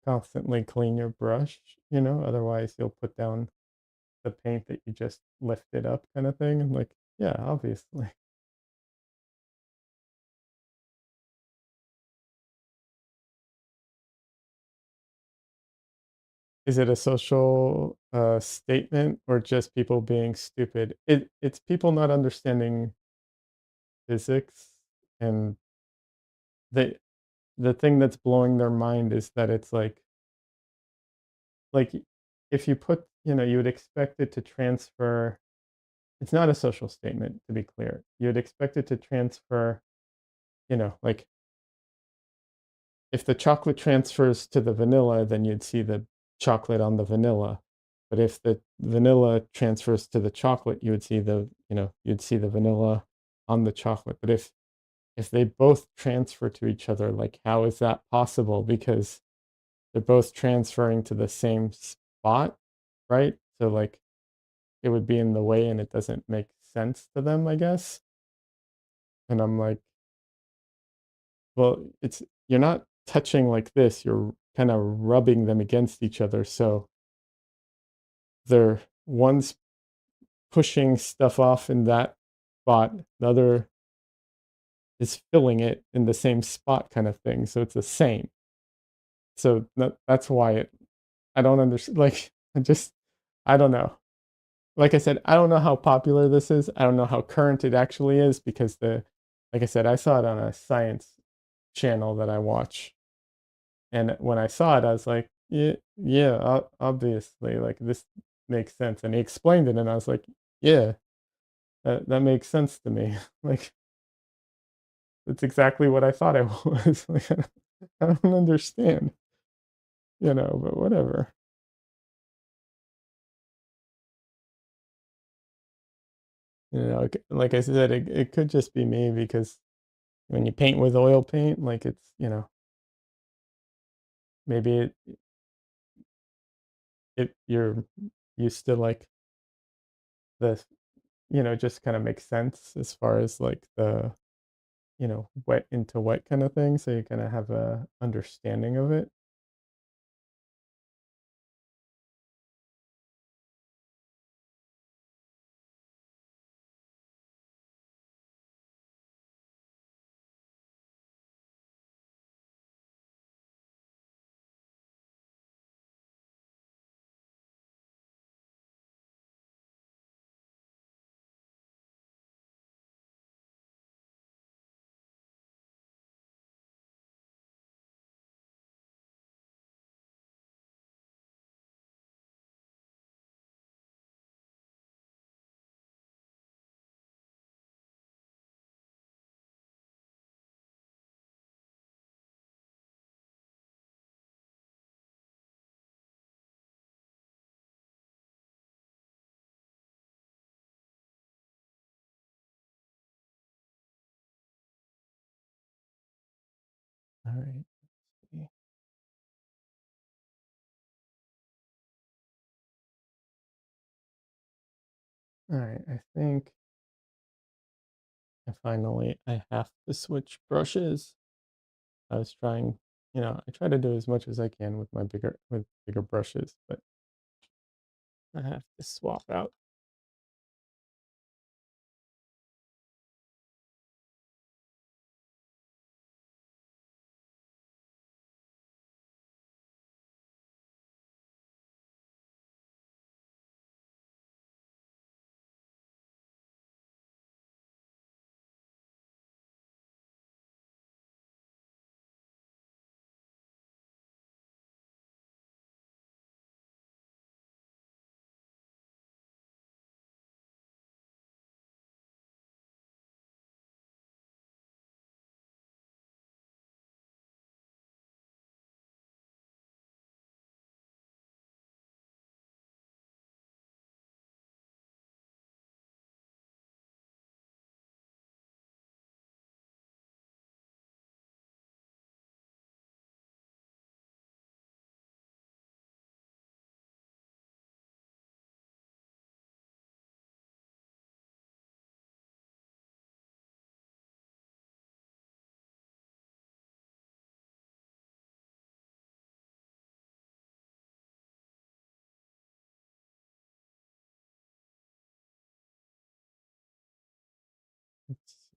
constantly clean your brush. Otherwise you'll put down the paint that you just lifted up, kind of thing. I'm like, yeah, obviously. Is it a social statement or just people being stupid? It's people not understanding physics, and the the thing that's blowing their mind is that it's like if you put, you would expect it to transfer. It's not a social statement, to be clear. You would expect it to transfer, like if the chocolate transfers to the vanilla, then you'd see the chocolate on the vanilla. But if the vanilla transfers to the chocolate, you'd see the vanilla on the chocolate. But if they both transfer to each other, like how is that possible? Because they're both transferring to the same spot, right? So like it would be in the way and it doesn't make sense to them, I guess. And I'm like, well, you're not touching like this, you're kind of rubbing them against each other. So one's pushing stuff off in that spot, the other is filling it in the same spot, kind of thing. So it's the same. So that's why I don't understand. Like, I don't know. Like I said, I don't know how popular this is. I don't know how current it actually is because like I said, I saw it on a science channel that I watch. And when I saw it, I was like, yeah, yeah, obviously, like this makes sense. And he explained it, and I was like, yeah, that makes sense to me. Like, it's exactly what I thought it was. Like, I don't understand, but whatever. Like I said, it could just be me because when you paint with oil paint, like maybe you're used to like the, just kind of makes sense as far as like the, wet into wet kind of thing. So you kind of have a understanding of it. All right. Let's see. All right. I think I have to switch brushes. I was trying, I try to do as much as I can with bigger brushes, but I have to swap out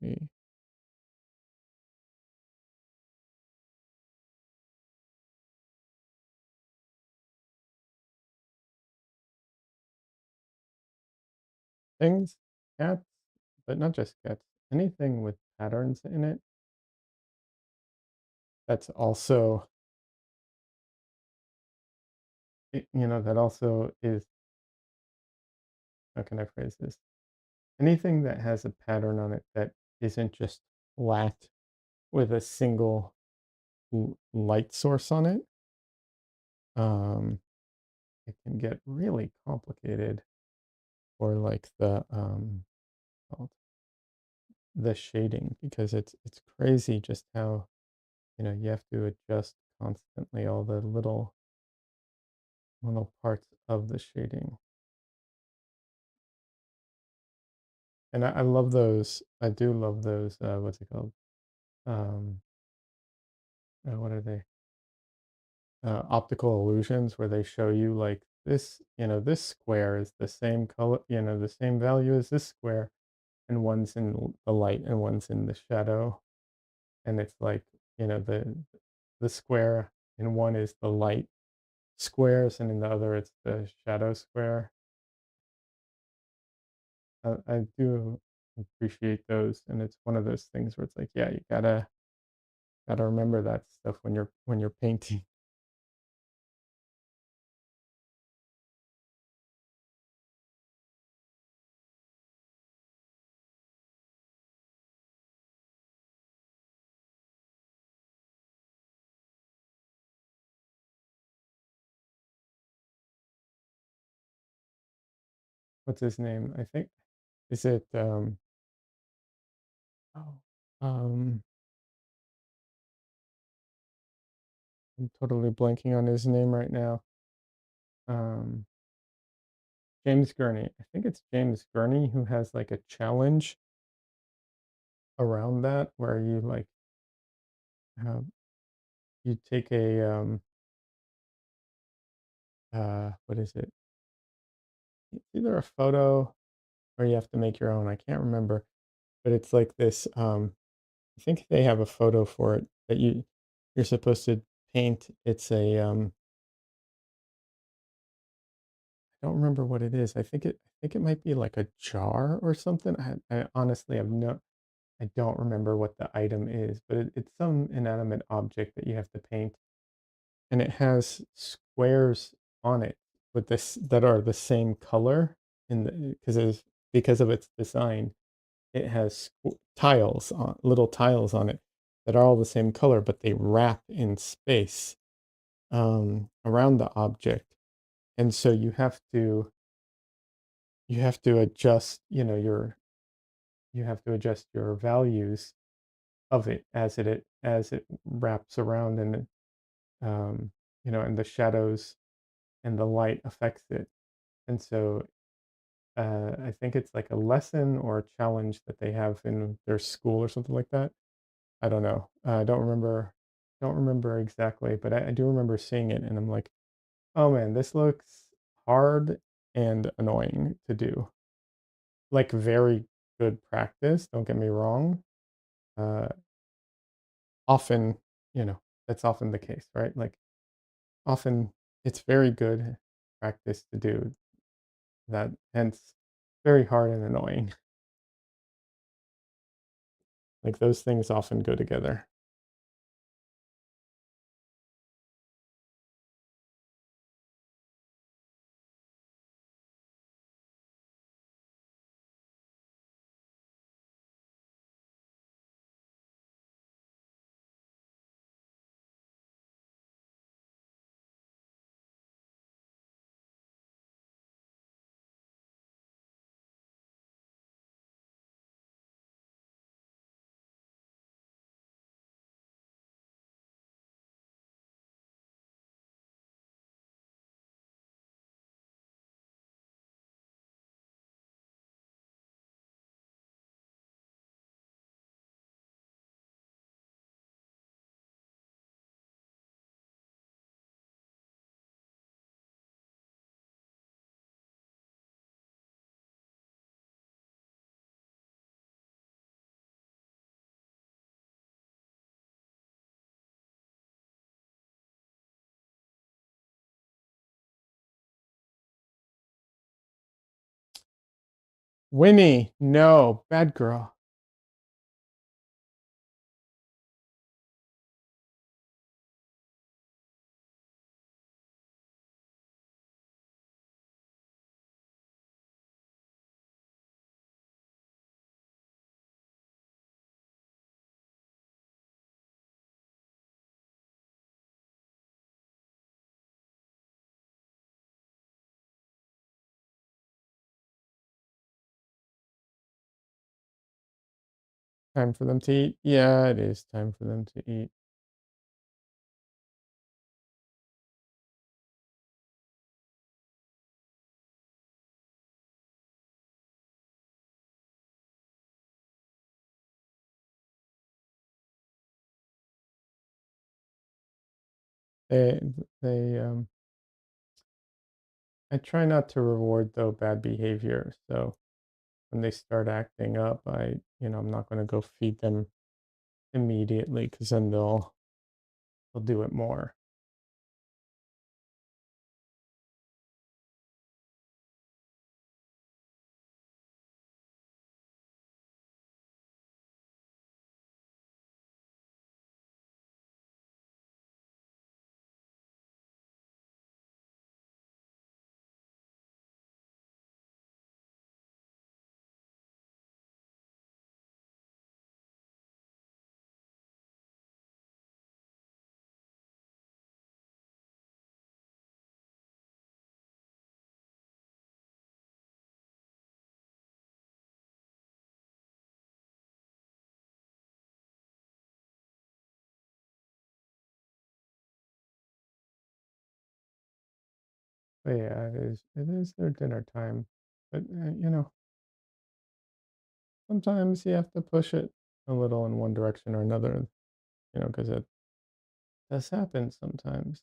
see. Things, cats, but not just cats, anything with patterns in it that's also, that also is, how can I phrase this? Anything that has a pattern on it that isn't just flat with a single light source on it, um, it can get really complicated for like called the shading because it's crazy just how you have to adjust constantly all the little parts of the shading. And I love those. I do love those. What's it called? Um, what are they? Optical illusions, where they show you like this. This square is the same color. The same value as this square, and one's in the light and one's in the shadow. And it's like the square in one is the light squares, and in the other it's the shadow square. I do appreciate those, and it's one of those things where it's like, yeah, you gotta remember that stuff when you're painting. What's his name? I think is it oh um I'm totally blanking on his name right now. Um James Gurney. I think it's James Gurney who has like a challenge around that where you like uh, you take a what is it? It's either a photo or you have to make your own. I can't remember, but it's like this. I think they have a photo for it that you're supposed to paint. It's a I don't remember what it is. I think it might be like a jar or something. I honestly have no. I don't remember what the item is, but it's some inanimate object that you have to paint, and it has squares on it with this that are the same color in the because of its design. It has little tiles on it that are all the same color, but they wrap in space around the object, and so you have to adjust, you have to adjust your values of it as it wraps around, and and the shadows and the light affects it, and so I think it's like a lesson or a challenge that they have in their school or something like that. I don't know. I don't remember exactly, but I do remember seeing it, and I'm like, "Oh, man, this looks hard and annoying to do." Like, very good practice, don't get me wrong. Uh, often, that's often the case, right? Like, often it's very good practice to do that, hence very hard and annoying. Like, those things often go together. Winnie, no, bad girl. Time for them to eat. Yeah, it is time for them to eat. They they I try not to reward though bad behavior. So when they start acting up, I'm not going to go feed them immediately because then they'll do it more. But yeah, it is their dinner time. But sometimes you have to push it a little in one direction or another, because it does happen sometimes.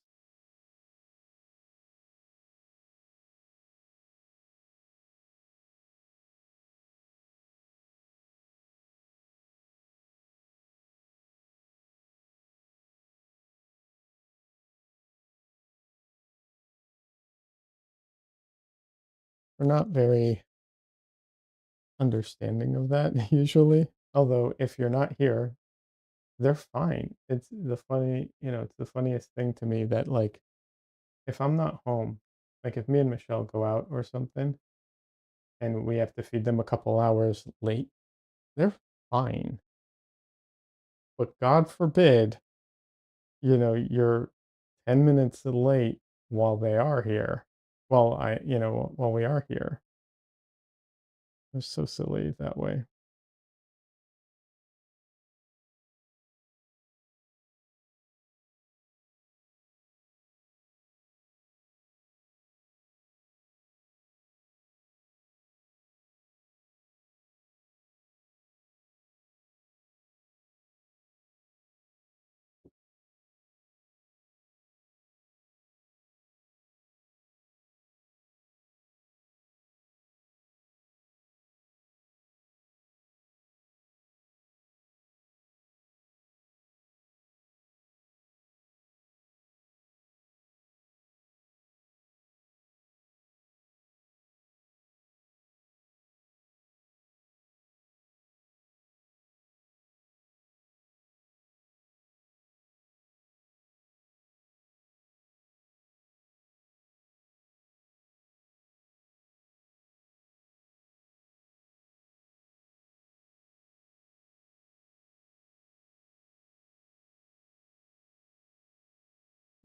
We're not very understanding of that usually. Although if you're not here, they're fine. It's the funniest thing to me that like if I'm not home, like if me and Michelle go out or something and we have to feed them a couple hours late, they're fine. But God forbid, you're 10 minutes late while they are here. While we are here. They're so silly that way.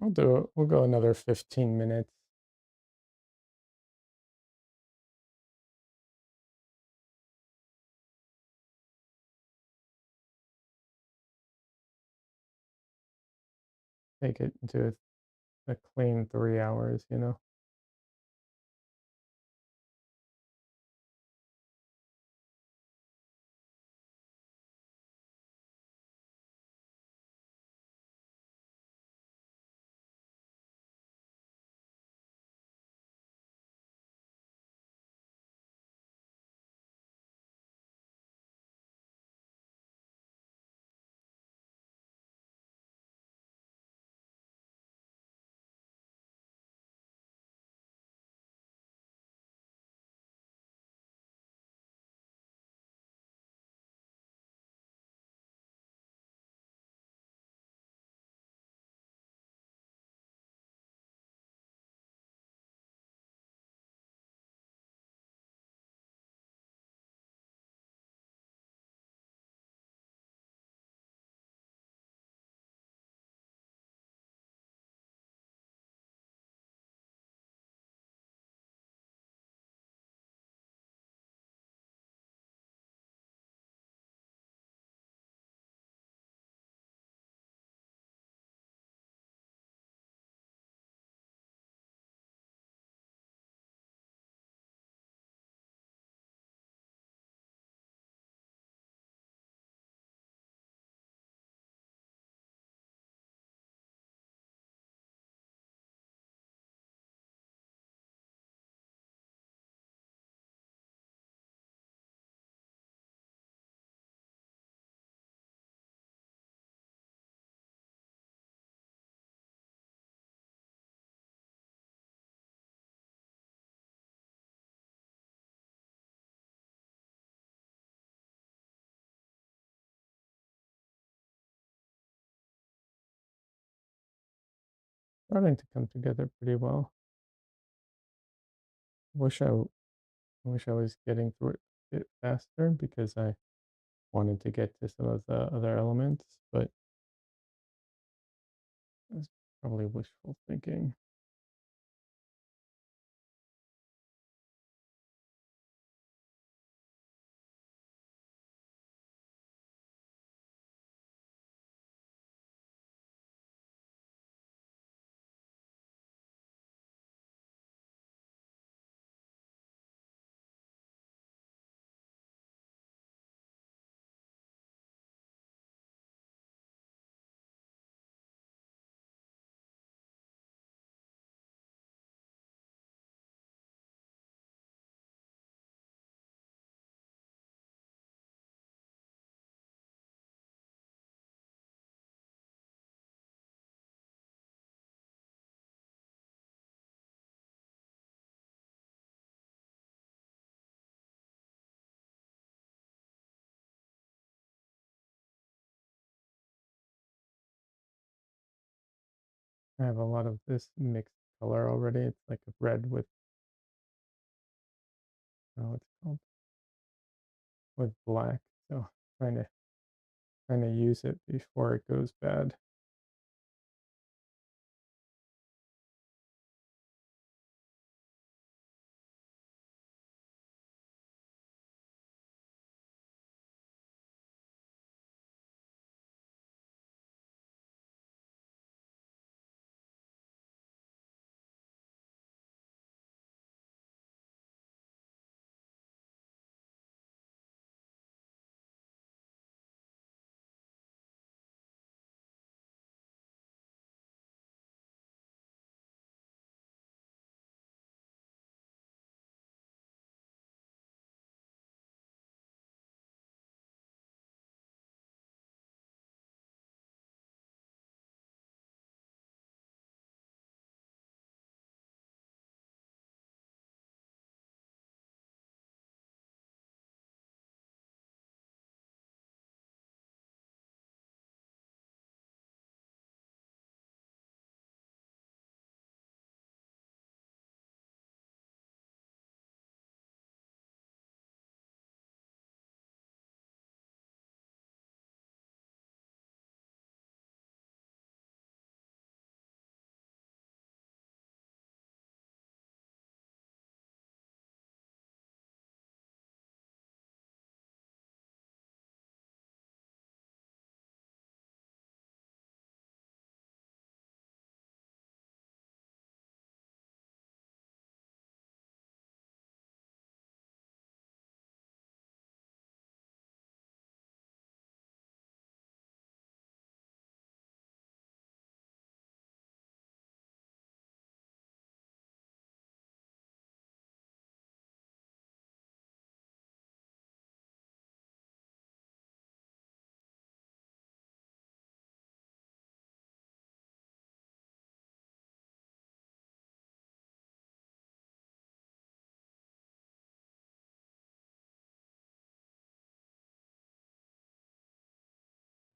I'll do it. We'll go another 15 minutes. Take it into a clean 3 hours. starting to come together pretty well. Wish I w- wish I was getting through it a bit faster because I wanted to get to some of the other elements, but that's probably wishful thinking. I have a lot of this mixed color already. It's like a red with, oh, it's called, with black. So trying to trying to use it before it goes bad.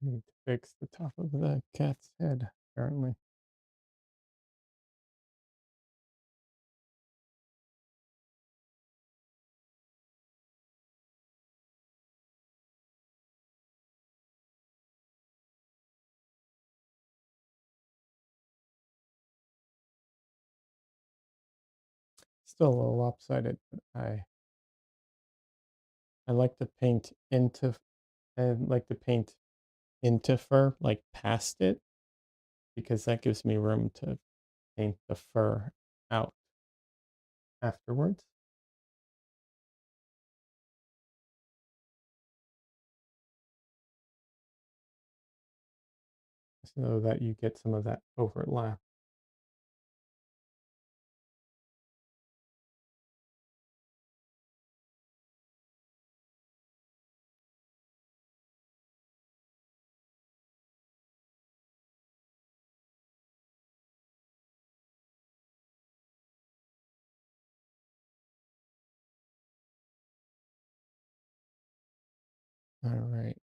Need to fix the top of the cat's head, apparently. Still a little lopsided, but I like to paint into I like to paint into fur, like past it, because that gives me room to paint the fur out afterwards, so that you get some of that overlap. All right.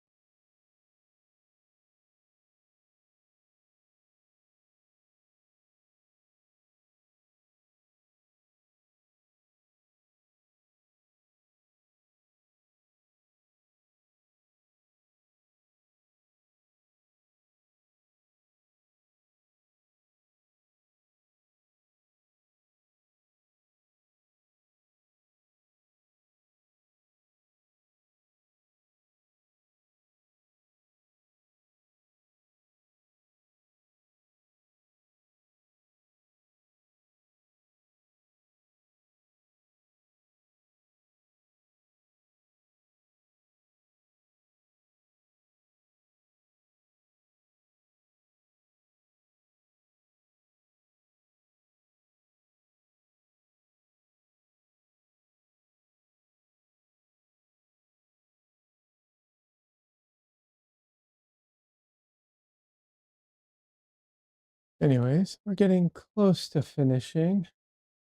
Anyways, we're getting close to finishing.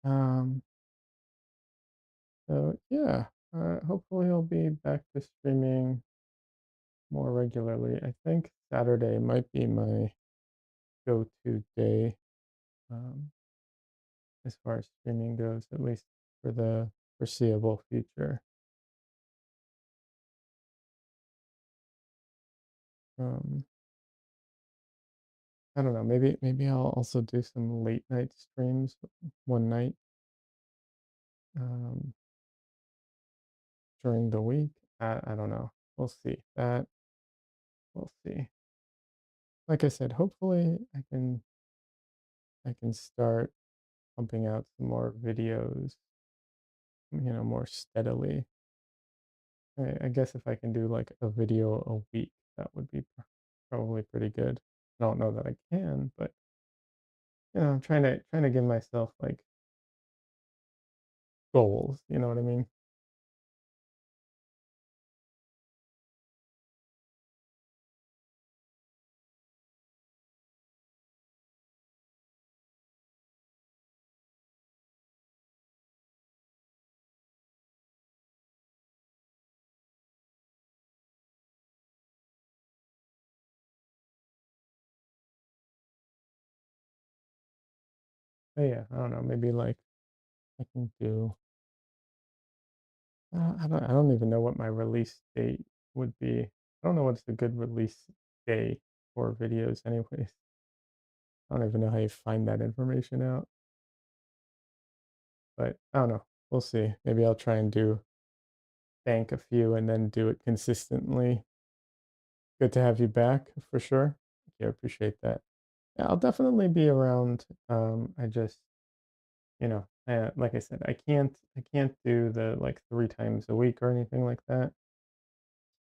Um, so yeah, hopefully I'll be back to streaming more regularly. I think Saturday might be my go-to day, um, as far as streaming goes, at least for the foreseeable future. Um, I don't know. Maybe I'll also do some late night streams one night, um, during the week. I don't know. We'll see. That we'll see. Like I said, hopefully I can start pumping out some more videos, more steadily. I guess if I can do like a video a week, that would be probably pretty good. I don't know that I can, but I'm trying to give myself like goals. You know what I mean? But yeah, I don't know. Maybe like I can do. I don't even know what my release date would be. I don't know what's a good release day for videos, anyways. I don't even know how you find that information out. But I don't know. We'll see. Maybe I'll try and bank a few and then do it consistently. Good to have you back for sure. Yeah, appreciate that. Yeah, I'll definitely be around. I just, like I said, I can't do the like 3 times a week or anything like that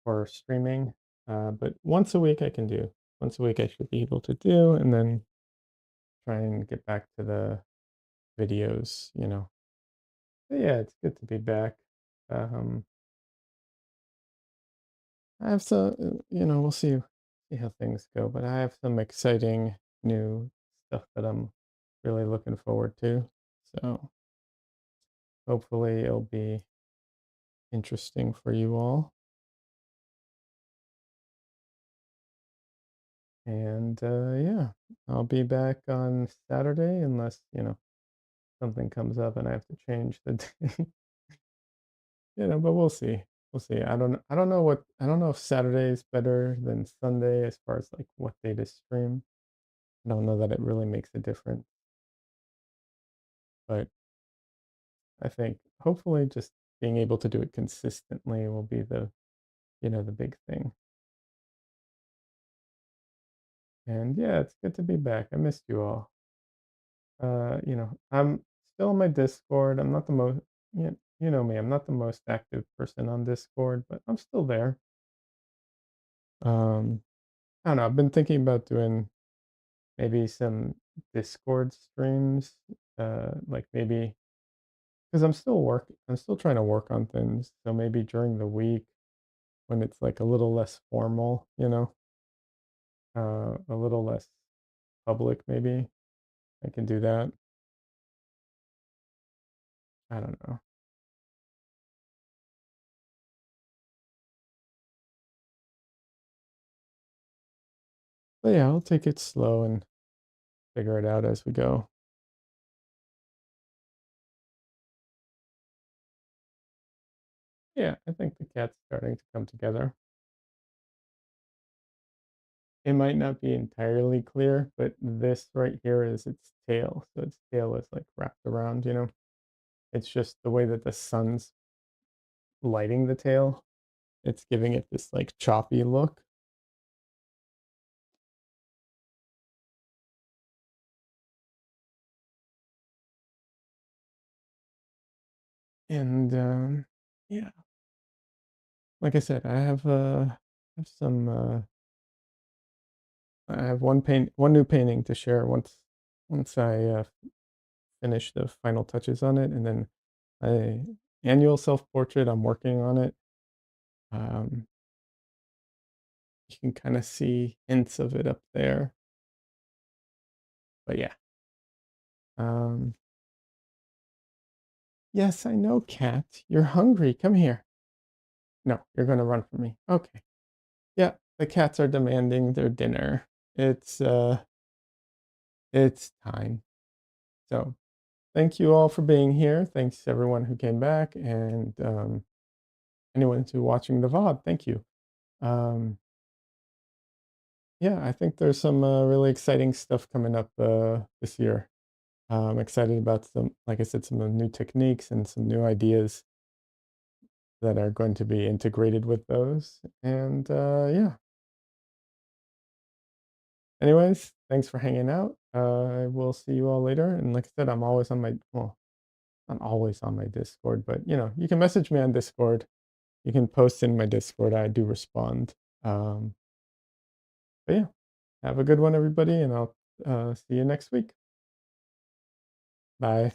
for streaming. But once a week I can do. Once a week I should be able to do, and then try and get back to the videos. But yeah, it's good to be back. Um, I have some, we'll see how things go, but I have some exciting new stuff that I'm really looking forward to. So hopefully it'll be interesting for you all. And yeah, I'll be back on Saturday unless, something comes up and I have to change the day. But we'll see. We'll see. I don't know if Saturday is better than Sunday as far as like what day to stream. I don't know that it really makes a difference, but I think hopefully just being able to do it consistently will be the big thing. And yeah, it's good to be back. I missed you all. I'm still on my Discord. I'm not the most, you know me, I'm not the most active person on Discord, but I'm still there. Um, I don't know. I've been thinking about doing maybe some Discord streams, like maybe because I'm still trying to work on things. So maybe during the week when it's like a little less formal, a little less public, maybe I can do that. I don't know. But yeah, I'll take it slow and figure it out as we go. Yeah, I think the cat's starting to come together. It might not be entirely clear, but this right here is its tail. So its tail is like wrapped around. It's just the way that the sun's lighting the tail. It's giving it this like choppy look. And yeah, like I said, I have some I have one new painting to share once I finish the final touches on it, and then I annual self portrait. I'm working on it. Um, you can kind of see hints of it up there. But yeah. Um, yes, I know, cat. You're hungry. Come here. No, you're gonna run from me. Okay. Yeah, the cats are demanding their dinner. It's time. So thank you all for being here. Thanks to everyone who came back and anyone who's watching the VOD. Thank you. Um, yeah, I think there's some really exciting stuff coming up this year. I'm excited about some, like I said, some new techniques and some new ideas that are going to be integrated with those. And yeah, anyways, thanks for hanging out. I will see you all later. And like I said, I'm always on my, well, not always on my Discord, but you can message me on Discord. You can post in my Discord. I do respond. Um, but yeah, have a good one, everybody, and I'll see you next week. Bye.